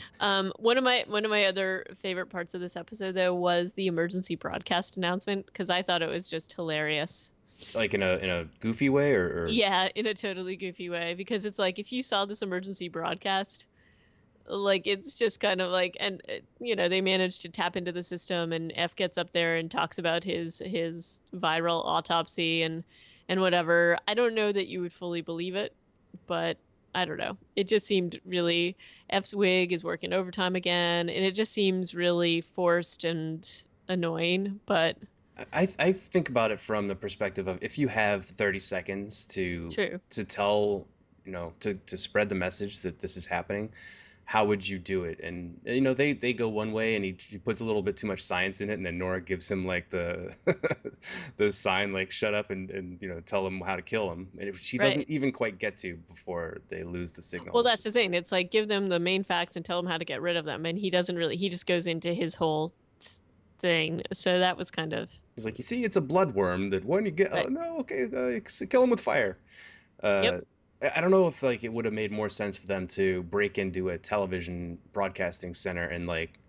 one of my other favorite parts of this episode though was the emergency broadcast announcement because I thought it was just hilarious. Like in a goofy way or Yeah, in a totally goofy way because it's like if you saw this emergency broadcast, like it's just kind of like they managed to tap into the system and F gets up there and talks about his viral autopsy and whatever. I don't know that you would fully believe it, but I don't know. It just seemed really F's wig is working overtime again and it just seems really forced and annoying, but I think about it from the perspective of if you have 30 seconds true. to tell, to spread the message that this is happening, how would you do it? And they go one way and he puts a little bit too much science in it and then Nora gives him like the the sign like shut up and tell him how to kill him. And if she doesn't Right. even quite get to before they lose the signal, Well, which that's the is thing. It's like give them the main facts and tell them how to get rid of them. And he doesn't really, he just goes into his whole thing. So that was kind of, he's like, you see, it's a bloodworm that when you get, oh right. no, okay, kill him with fire. Yep. Uh, I don't know if like it would have made more sense for them to break into a television broadcasting center and like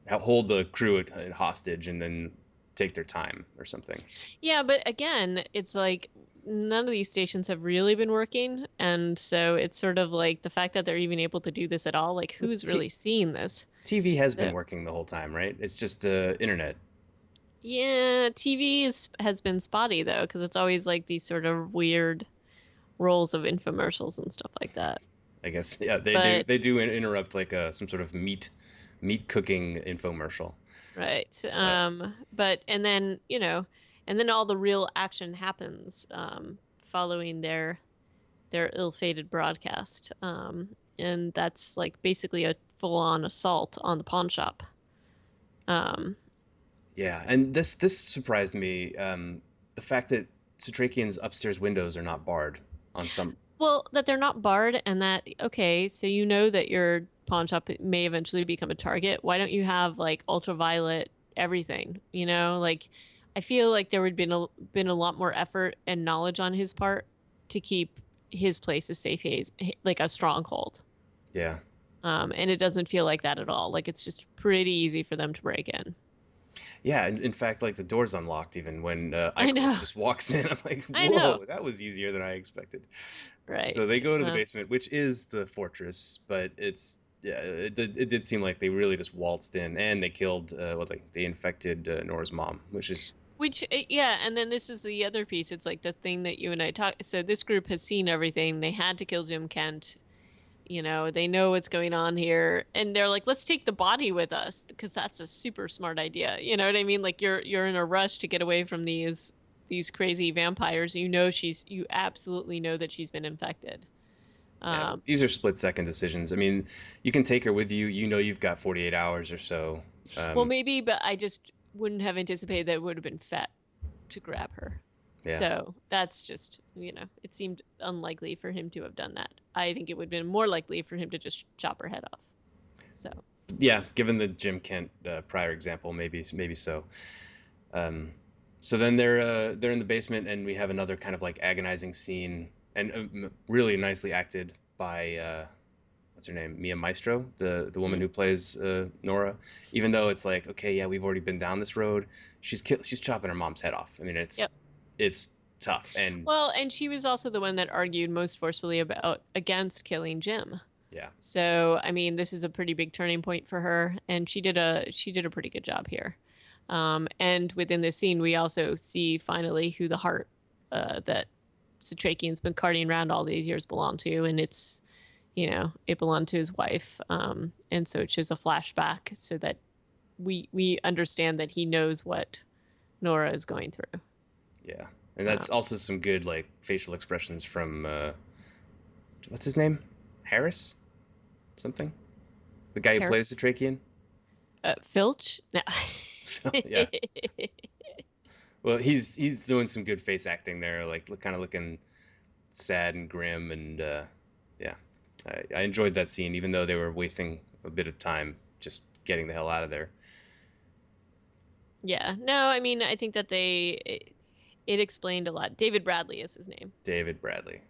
hold the crew at hostage and then take their time or something. Yeah. But again, it's like none of these stations have really been working. And so it's sort of like the fact that they're even able to do this at all, like But who's really seeing this? TV has So been working the whole time, right? It's just internet. yeah, has been spotty though, because it's always like these sort of weird rolls of infomercials and stuff like that. I guess yeah, But they do interrupt like some sort of meat cooking infomercial. right. Uh, But and then all the real action happens following their ill-fated broadcast. And that's like basically a full-on assault on the pawn shop. Um, yeah, and this surprised me. The fact that Satrakian's upstairs windows are not barred on some. well, that they're not barred, and that okay, so you know that your pawn shop may eventually become a target. Why don't you have like ultraviolet everything? Like I feel like there would been a lot more effort and knowledge on his part to keep his place a safe haze, like a stronghold. Yeah. And it doesn't feel like that at all. Like it's just pretty easy for them to break in. Yeah, in fact, like the door's unlocked even when I know. Icarus just walks in. I'm like, I know. whoa, that was easier than I expected. So they Right. go to the basement, which is the fortress, but it did seem like they really just waltzed in and they killed, like they infected Nora's mom, which is Which, yeah, and then this is the other piece. It's like the thing that you and I talked. So this group has seen everything. They had to kill Jim Kent. They know what's going on here, and they're like, "Let's take the body with us because that's a super smart idea." You know what I mean? Like you're in a rush to get away from these crazy vampires. You absolutely know that she's been infected. yeah. Um, These are split second decisions. I mean, you can take her with you. You know, you've got 48 hours or so. well, Um, maybe, but I just wouldn't have anticipated that it would have been Fett to grab her. Yeah. So that's just, it seemed unlikely for him to have done that. I think it would have been more likely for him to just chop her head off. So, Yeah, given the Jim Kent prior example, maybe so. Um, so then they're in the basement, and we have another kind of like agonizing scene, and really nicely acted by what's her name, Mia Maestro, the woman mm, who plays Nora. Even though it's like, okay, yeah, we've already been down this road. She's chopping her mom's head off. I mean, yep. it's tough, and Well, and she was also the one that argued most forcefully about against killing Jim. yeah, So, I mean, this is a pretty big turning point for her, and she did a pretty good job here. And within this scene, we also see finally who the heart that Satrakian's been carting around all these years belonged to, and it belonged to his wife. And so it's just a flashback so that we understand that he knows what Nora is going through. yeah, and Um, that's also some good like facial expressions from what's his name, Harris something, the guy who plays the Harris, Trachean. Filch. No. Yeah. Well, he's doing some good face acting there, like kind of looking sad and grim, and yeah, I enjoyed that scene, even though they were wasting a bit of time just getting the hell out of there. Yeah. No, I mean, I think that it explained a lot. David Bradley is his name. David Bradley.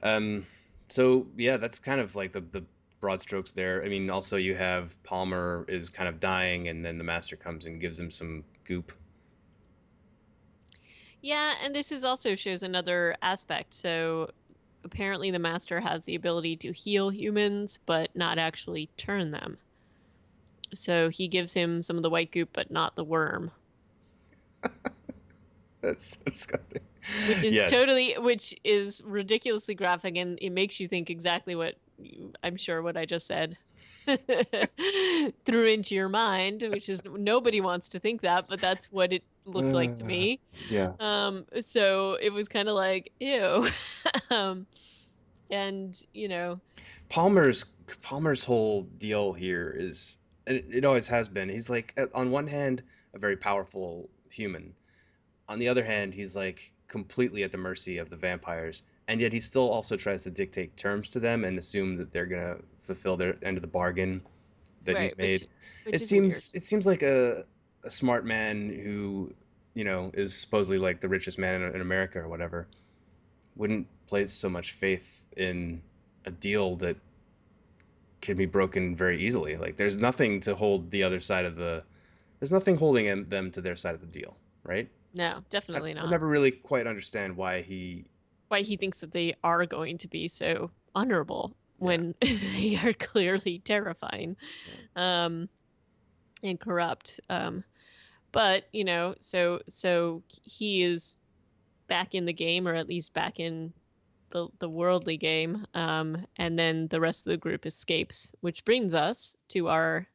Um, so yeah, that's kind of like the broad strokes there. I mean, also you have Palmer is kind of dying, and then the Master comes and gives him some goop. Yeah, and this is also shows another aspect. So apparently the master has the ability to heal humans, but not actually turn them. So he gives him some of the white goop, but not the worm, That's so disgusting. Yes. which is ridiculously graphic, and it makes you think exactly I'm sure what I just said threw into your mind, which is nobody wants to think that, but that's what it looked like to Uh, me. yeah. So it was kind of like, ew. um, and Palmer's Palmer's whole deal here is, and it always has been. He's like, on one hand, a very powerful human. On the other hand, he's like completely at the mercy of the vampires, and yet he still also tries to dictate terms to them and assume that they're gonna fulfill their end of the bargain that right, he's made. which is weird. It seems like a smart man who, is supposedly like the richest man in America or whatever, wouldn't place so much faith in a deal that can be broken very easily. Like there's nothing to hold the other side of the there's nothing holding them to their side of the deal, right? No, definitely I not. never really quite understand why he Why he thinks that they are going to be so honorable yeah, when they are clearly terrifying, yeah. um, and corrupt. But so he is back in the game, or at least back in the worldly game. And then the rest of the group escapes, which brings us to our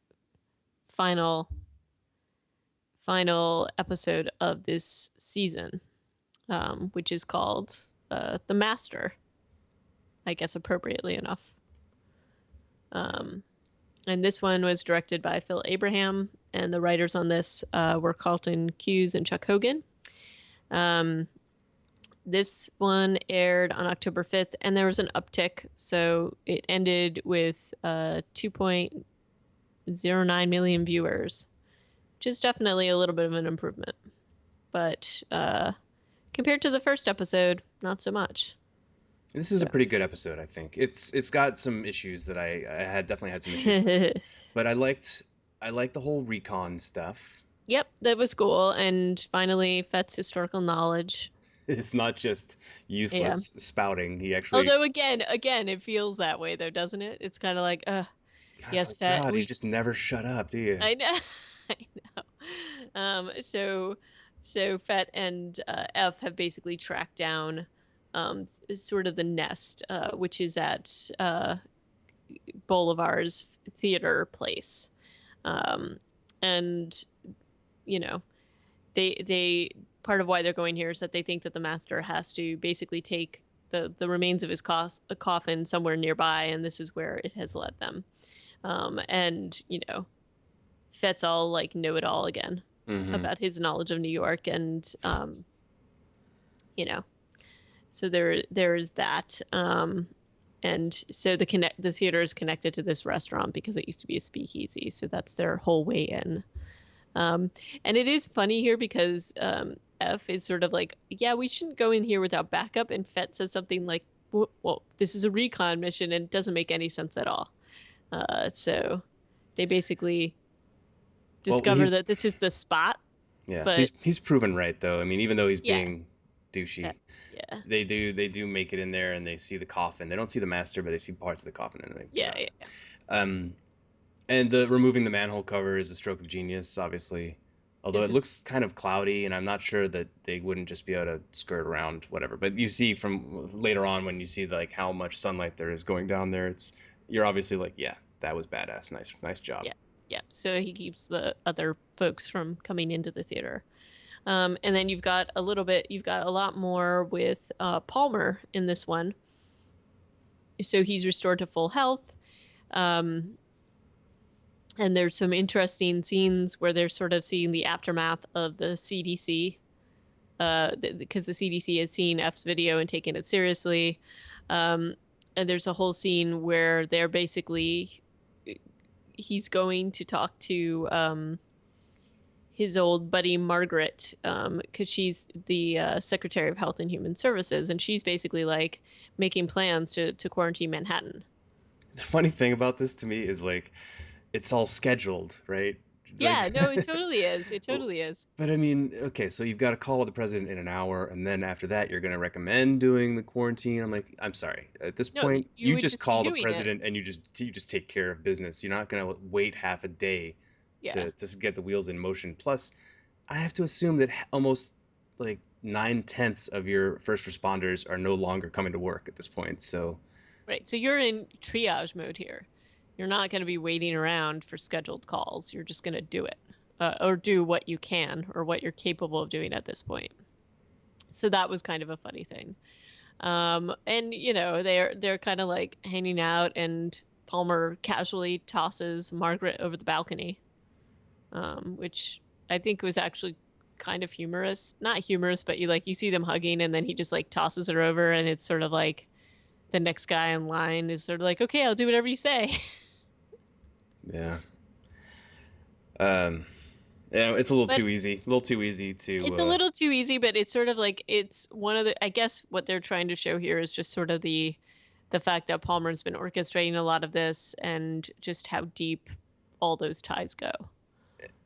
final final episode of this season, which is called The Master, I guess appropriately enough. Um, and this one was directed by Phil Abraham, and the writers on this were Carlton Cuse and Chuck Hogan. Um, this one aired on October 5th, and there was an uptick. So it ended with 2.09 million viewers, which is definitely a little bit of an improvement. But compared to the first episode, not so much. This is a So, pretty good episode, I think. It's got some issues that I had definitely had some issues with, but I liked the whole recon stuff. yep, that was cool. And finally, Fett's historical knowledge. It's not just Yeah. useless spouting. He actually Although again, it feels that way though, doesn't it? It's kind of like, God's yes, like, Fett, God, you just never shut up, do you? I know, I know. So Fett and F have basically tracked down sort of the nest, which is at Bolivar's theater place, um, and you know they part of why they're going here is that they think that the master has to basically take the remains of his a coffin somewhere nearby, and this is where it has led them. And Fett's all like know it all again Mm-hmm. about his knowledge of New York, and you know. So there is that. And so the theater is connected to this restaurant because it used to be a speakeasy. So that's their whole way in. Um, and it is funny here because F is sort of like, yeah, we shouldn't go in here without backup. And Fett says something like, well, this is a recon mission, and it doesn't make any sense at all. So they basically Well, discover that this is the spot, but he's proven right though. I mean, even though he's yeah, being douchey, yeah, they do make it in there and they see the coffin. They don't see the master, but they see parts of the coffin and they get yeah, out. yeah, Um, and the removing the manhole cover is a stroke of genius, obviously. Although because it looks kind of cloudy, and I'm not sure that they wouldn't just be able to skirt around whatever. But you see from later on when you see like how much sunlight there is going down there, you're obviously like, yeah, that was badass. Nice job. yeah, yeah. So he keeps the other folks from coming into the theater. And then you've got a lot more with Palmer in this one. So he's restored to full health. Um, and there's some interesting scenes where they're sort of seeing the aftermath of the CDC, because the CDC has seen F's video and taken it seriously. Um, and there's a whole scene where they're basically he's going to talk to his old buddy Margaret, because she's the Secretary of Health and Human Services, and she's basically like making plans to quarantine Manhattan. The funny thing about this to me is like it's all scheduled, right? Like, Yeah, no, it totally is. It totally is. but I mean, okay, so you've got to call the president in an hour, and then after that, you're going to recommend doing the quarantine. I'm like, I'm sorry. At this No, point, you you would just just be call the doing it. president and you just take care of business. You're not going to wait half a day Yeah. to get the wheels in motion. Plus, I have to assume that almost like 9/10 of your first responders are no longer coming to work at this point. So Right. So you're in triage mode here. You're not going to be waiting around for scheduled calls. You're just going to do it, or do what you can or what you're capable of doing at this point. So that was kind of a funny thing. And you know, they're kind of like hanging out, and Palmer casually tosses Margaret over the balcony, which I think was actually kind of humorous. Not humorous, but you see them hugging, and then he just like tosses her over, and it's sort of like the next guy in line is sort of like, okay, I'll do whatever you say. yeah, um, yeah, it's a little But too easy. A little too easy to. it's a little too easy, but it's sort of like it's one of the I guess what they're trying to show here is just sort of the fact that Palmer's been orchestrating a lot of this and just how deep all those ties go.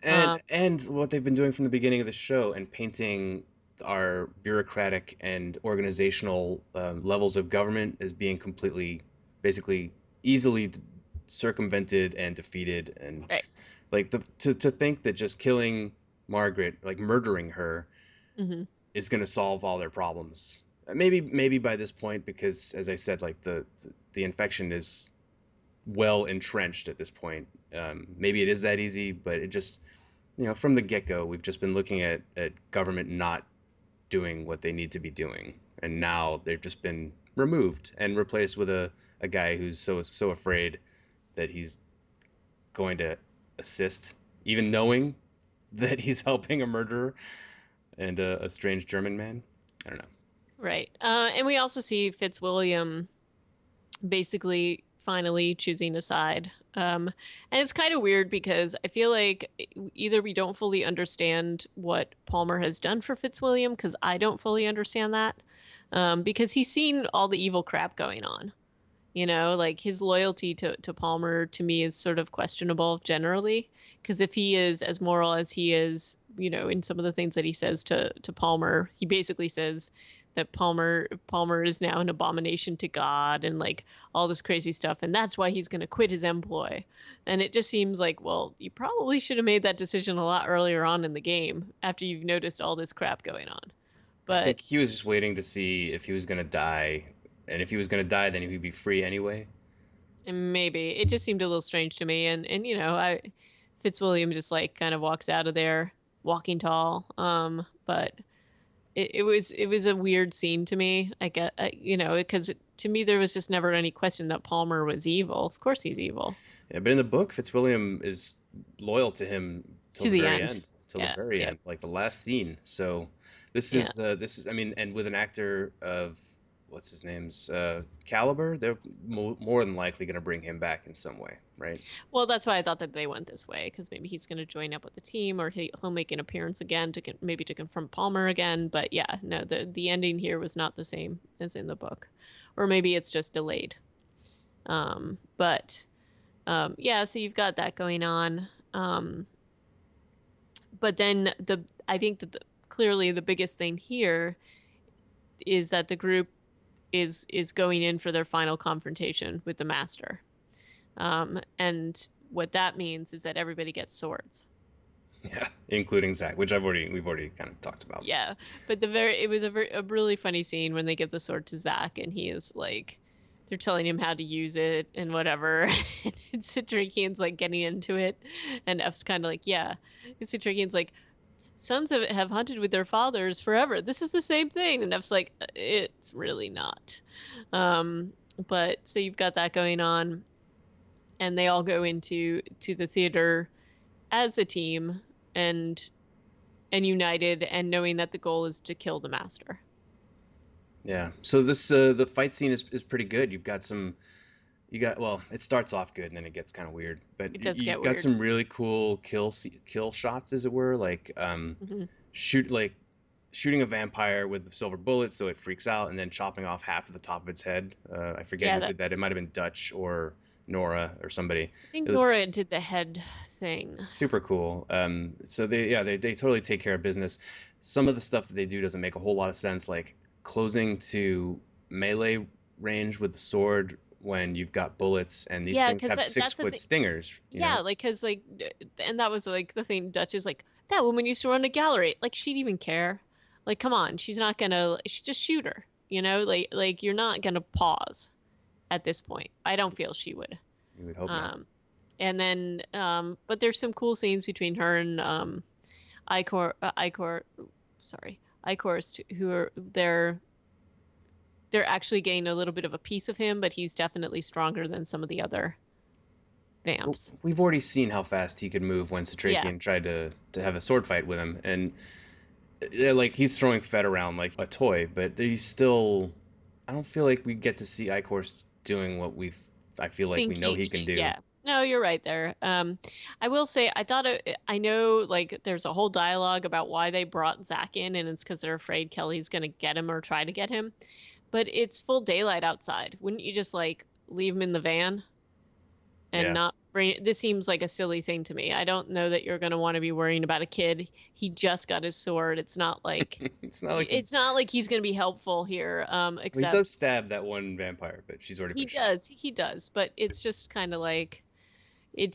and Um, and what they've been doing from the beginning of the show and painting our bureaucratic and organizational levels of government as being completely basically easily circumvented and defeated and right. like to think that just killing Margaret, like murdering her, Hmm. is going to solve all their problems. Maybe by this point, because as I said, like the infection is well entrenched at this point. Maybe it is that easy, but it just from the get go, we've just been looking at government not doing what they need to be doing, and now they've just been removed and replaced with a guy who's so afraid that he's going to assist, even knowing that he's helping a murderer and a strange German man. I don't know. Right. And we also see Fitzwilliam basically finally choosing a side. And it's kind of weird because I feel like either we don't fully understand what Palmer has done for Fitzwilliam, because I don't fully understand that, because he's seen all the evil crap going on. You know, like his loyalty to Palmer to me is sort of questionable generally. Because if he is as moral as he is, you know, in some of the things that he says to Palmer, he basically says that Palmer is now an abomination to God and like all this crazy stuff, and that's why he's going to quit his employ. And it just seems like, well, you probably should have made that decision a lot earlier on in the game after you've noticed all this crap going on. I think But he was just waiting to see if he was gonna die, and if he was gonna die, then he'd be free anyway. maybe it just seemed a little strange to me, and you know, I Fitzwilliam just like kind of walks out of there walking tall. But it was a weird scene to me. I get you know, because to me there was just never any question that Palmer was evil. Of course he's evil Yeah, but in the book, Fitzwilliam is loyal to him till to the the very end. end, till the Yeah, very yeah, end, like the last scene. So Yeah. This is, I mean, and with an actor of what's his name's caliber, they're more than likely going to bring him back in some way, right? Well, that's why I thought that they went this way because maybe he's going to join up with the team, or he'll make an appearance again to maybe to confront Palmer again. But yeah, no, the ending here was not the same as in the book, or maybe it's just delayed. But yeah, so you've got that going on. But then I think that clearly the biggest thing here is that the group is going in for their final confrontation with the master. And what that means is that everybody gets swords. Yeah, including Zach, which we've already kind of talked about. Yeah, but it was a really funny scene when they give the sword to Zach and he is like they're telling him how to use it and whatever. And Citrikian's like getting into it, and F's kind of like, yeah. Citrikian's like, sons have hunted with their fathers forever. This is the same thing, and F's like, it's really not. Um, but so you've got that going on, and they all go to the theater as a team and united and knowing that the goal is to kill the master. Yeah. So this the fight scene is pretty good. You've got some you got well, it starts off good and then it gets kind of weird, but It does you've get got weird. some really cool kill shots, as it were, like Hmm. shoot like shooting a vampire with the silver bullets so it freaks out, and then chopping off half of the top of its head. I forget Yeah, who that did that. It might have been Dutch or Nora or somebody. I think It Nora was did the head thing. super cool. So they totally take care of business. Some of the stuff that they do doesn't make a whole lot of sense, like closing to melee range with the sword when you've got bullets, and these Yeah, things because have six that's the foot thing. stingers. You Yeah, know, like because and that was like the thing. Dutch is like that woman used to run a gallery. Like she'd even care. Like, come on, she's not gonna. She just shoot her. Like you're not gonna pause at this point. I don't feel she would. you would hope not. Um, and then but there's some cool scenes between her and Icor, sorry, Icorst, who are they're actually getting a little bit of a piece of him, but he's definitely stronger than some of the other Well, vamps. we've already seen how fast he could move when Yeah, Satrakian tried to have a sword fight with him, and like he's throwing Fed around like a toy, but he's still. I don't feel like we get to see Icorst doing what I feel like we think know he can do. yeah. No, you're right there. I will say I know like there's a whole dialogue about why they brought Zach in, and it's because they're afraid Kelly's gonna get him or try to get him. But it's full daylight outside. Wouldn't you just like leave him in the van and Yeah, not bring? This seems like a silly thing to me. I don't know that you're gonna want to be worrying about a kid. He just got his sword. it's not like It's not like he's gonna be helpful here. well, he does Except stab that one vampire, but she's already been shot. he does, but it's just kind of like it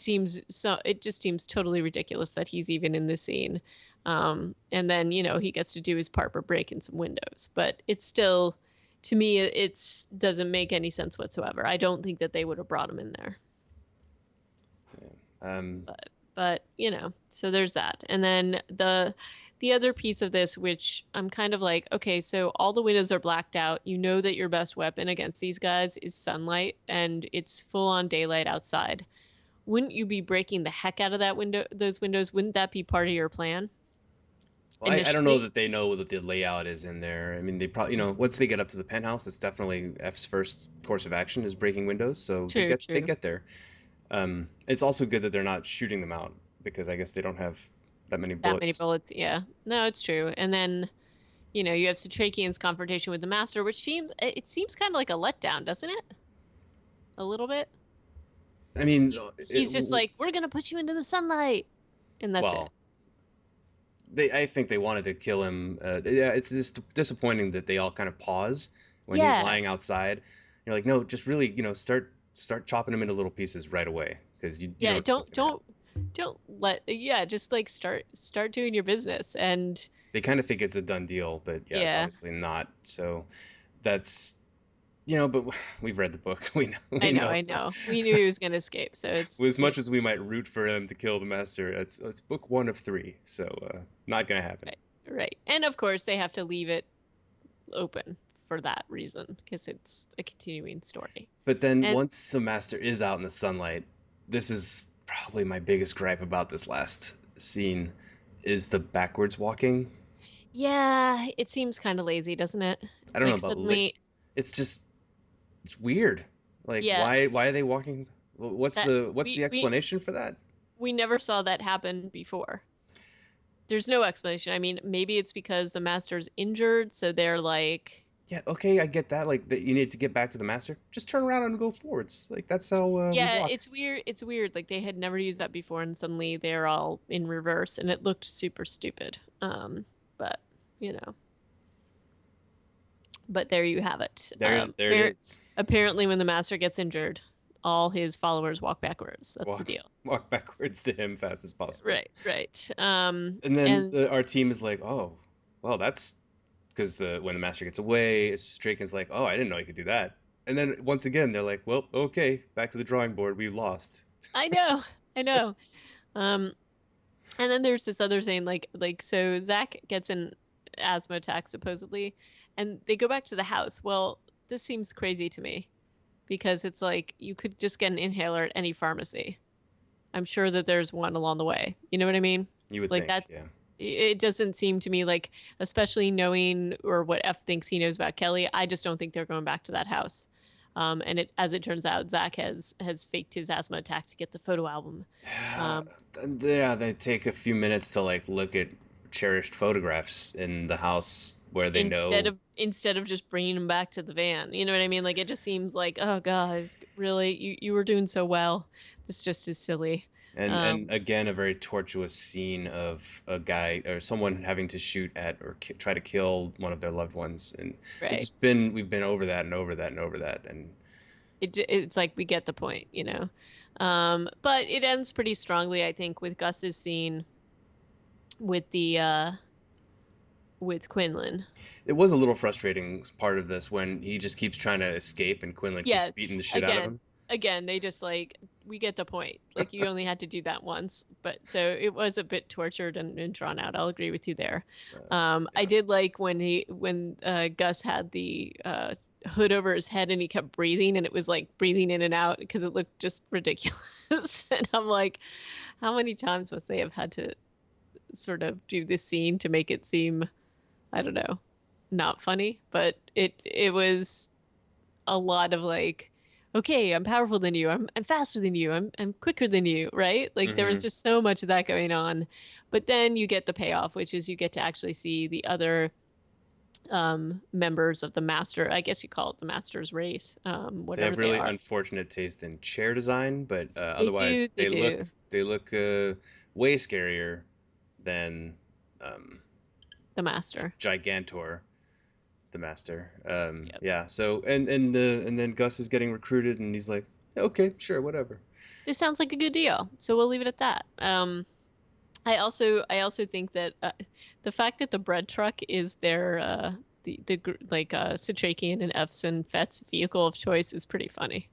just seems totally ridiculous that he's even in this scene. And then he gets to do his part for breaking some windows, but it's still, to me, it's doesn't make any sense whatsoever. I don't think that they would have brought him in there. Yeah. Um, But so there's that. And then the other piece of this, which I'm kind of like, okay, so all the windows are blacked out. You know that your best weapon against these guys is sunlight, and it's full on daylight outside. Wouldn't you be breaking the heck out of those windows? Wouldn't that be part of your plan well, I don't know initially? that they know what the layout is in there. I mean, they probably, once they get up to the penthouse, it's definitely F's first course of action is breaking windows. So True, they true. get there. It's also good that they're not shooting them out because I guess they don't have that many That many bullets. bullets, yeah. No, it's true. And then, you have Satrakian's confrontation with the Master, which seems kind of like a letdown, doesn't it? A little bit. I mean, He's just like, "We're gonna put you into the sunlight," and that's it. well, I think they wanted to kill him. Yeah, it's just disappointing that they all kind of pause when he's Yeah, lying outside. You're like, no, just really, start chopping him into little pieces right away because you yeah. don't know what's gonna happen. Don't let. Yeah, just like start doing your business, and They kind of think it's a done deal, but yeah, it's yeah. obviously not. So that's but we've read the book. We know. I We know, know. I know. We knew he was gonna escape, so As much as we might root for him to kill the master, it's book one of three, so not gonna happen. right, right. And of course, they have to leave it open for that reason because it's a continuing story. But then And once the master is out in the sunlight, this is probably my biggest gripe about this last scene is the backwards walking. Yeah, it seems kind of lazy, doesn't it? I don't know Like about suddenly, it's just it's weird. Like yeah, why are they walking? that What's the explanation for that? we never saw that happen before. There's no explanation. I mean, maybe it's because the master's injured, so they're like, Yeah, okay, I get that. Like that you need to get back to the master. Just turn around and go forwards. Like that's how we yeah, walk. it's weird. It's weird. Like they had never used that before, and suddenly they're all in reverse, and it looked super stupid. But you know, but there you have it. There it is. Apparently, when the master gets injured, all his followers walk backwards. That's the Walk deal. walk backwards to him fast as possible. Right, right. And then And our team is like, oh, well, that's because when the master gets away, Straken's like, oh, I didn't know you could do that. And then once again, they're like, well, okay, back to the drawing board. We lost. I know, I know. Um, and then there's this other thing, so Zach gets an asthma attack supposedly, and they go back to the house. Well, this seems crazy to me because it's like you could just get an inhaler at any pharmacy. I'm sure that there's one along the way. You know what I mean? You would Like think, that's yeah. it doesn't seem to me like, especially knowing or what F thinks he knows about Kelly, I just don't think they're going back to that house. And as it turns out, Zach has faked his asthma attack to get the photo album. Yeah, Um, yeah, they take a few minutes to like look at cherished photographs in the house where they know instead of just bringing him back to the van. You know what I mean? Like it just seems like, oh guys, really, you were doing so well. This just is silly. and Um, again a very tortuous scene of a guy or someone having to shoot at or try to kill one of their loved ones and right. we've been over that and over that and over that and It's like we get the point, you know. But it ends pretty strongly, I think, with Gus's scene with the with Quinlan. it was a little frustrating part of this when he just keeps trying to escape and Quinlan keeps Yeah, beating the shit out of again, him. they just like we get the point. Like you only had to do that once, but so it was a bit tortured and drawn out. I'll agree with you there. I Yeah. did like when Gus had the hood over his head and he kept breathing and it was like breathing in and out because it looked just ridiculous. And I'm like, how many times must they have had to sort of do this scene to make it seem, I don't know, not funny? But it was a lot of like, okay, I'm powerful than you. I'm faster than you. I'm quicker than you, right? Like there was Hmm. just so much of that going on. But then you get the payoff, which is you get to actually see the other members of the master. I guess you call it the master's race, They whatever have they really are. unfortunate taste in chair design, but They otherwise do, they do. they look way scarier than um, The master. Gigantor, the master. Yep. Yeah. So and then Gus is getting recruited, and he's like, okay, sure, whatever. This sounds like a good deal. So we'll leave it at that. I also think that the fact that the bread truck is their Citrakian and F's and Fett's vehicle of choice is pretty funny.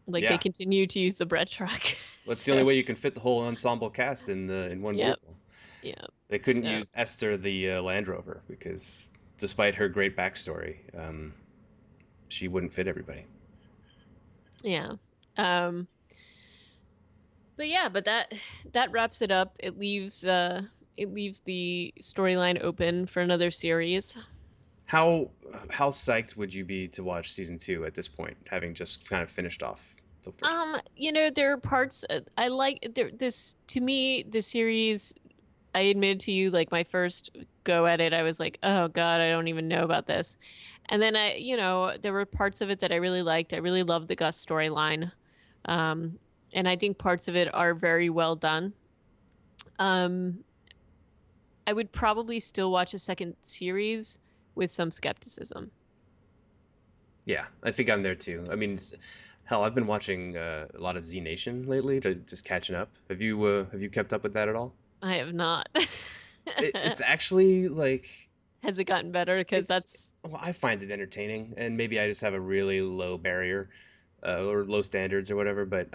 Like they Yeah. continue to use the bread truck. That's the only So way you can fit the whole ensemble cast in one yep, vehicle. yep. They couldn't So use Esther the Land Rover because despite her great backstory, she wouldn't fit everybody. yeah. Um but yeah, but that wraps it up. It leaves the storyline open for another series. How how psyched would you be to watch season two at this point, having just kind of finished off the first one? There are parts I like this to me the series. I admitted to you, like my first go at it, I was like, oh God, I don't even know about this. And then there were parts of it that I really liked. I really loved the Gus storyline. Um, and I think parts of it are very well done. Um, I would probably still watch a second series with some skepticism. Yeah, I think I'm there too. I mean, hell, I've been watching a lot of Z Nation lately, just catching up. Have you kept up with that at all? I have not. It's actually like Has it gotten better? Because it's that's well, I find it entertaining, and maybe I just have a really low barrier or low standards or whatever. But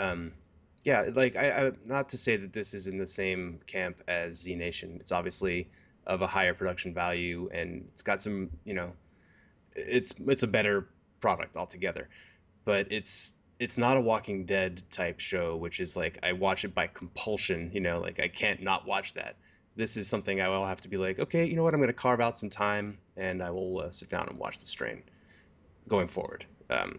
yeah, like I not to say that this is in the same camp as Z Nation. It's obviously of a higher production value, and it's got some, you know, it's a better product altogether. But it's not a Walking Dead type show, which is like I watch it by compulsion. You know, like I can't not watch that. this is something I will have to be like, okay, you know what? I'm going to carve out some time and I will sit down and watch The Strain going forward.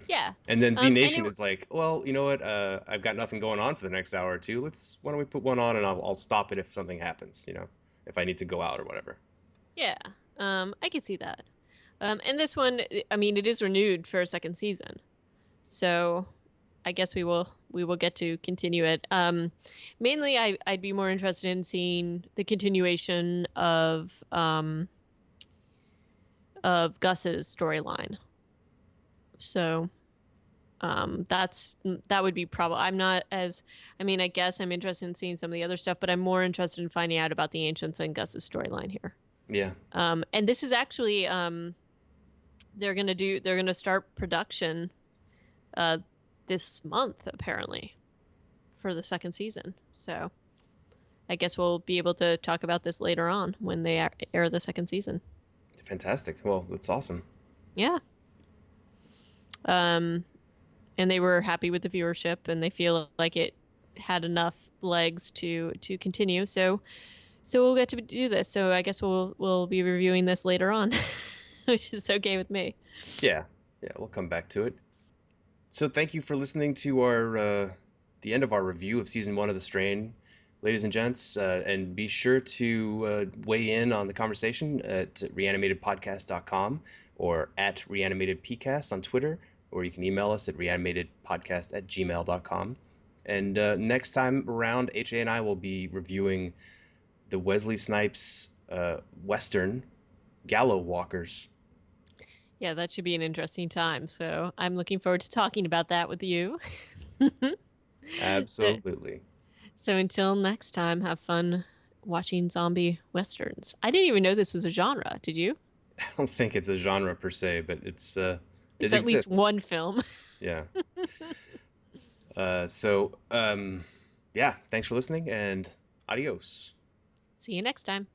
Yeah. And then Z And it Nation is like, well, you know what? I've got nothing going on for the next hour or two. Why don't we put one on and I'll stop it if something happens, if I need to go out or whatever. yeah. I could see that. And this one, I mean, it is renewed for a second season. So I guess we will get to continue it. Mainly, I'd be more interested in seeing the continuation of Gus's storyline. So that would be probably. I'm not as. I mean, I guess I'm interested in seeing some of the other stuff, but I'm more interested in finding out about the ancients and Gus's storyline here. Yeah. And this is actually they're gonna start production uh this month apparently for the second season. So I guess we'll be able to talk about this later on when they air the second season. Fantastic. Well, that's awesome. Yeah. Um, and they were happy with the viewership, and they feel like it had enough legs to continue. So we'll get to do this. So I guess we'll be reviewing this later on, which is okay with me. Yeah. Yeah, we'll come back to it. So thank you for listening to our the end of our review of season 1 of The Strain, ladies and gents, and be sure to weigh in on the conversation at reanimatedpodcast.com or at reanimatedpcast on Twitter, or you can email us at reanimatedpodcast@gmail.com. And next time around, HA and I will be reviewing the Wesley Snipes Western Gallow Walkers. Yeah, that should be an interesting time. So I'm looking forward to talking about that with you. so Absolutely. so until next time, have fun watching zombie westerns. I didn't even know this was a genre. Did you? I don't think it's a genre per se, but It's it at least exists. one film. Yeah. So yeah, thanks for listening and adios. See you next time.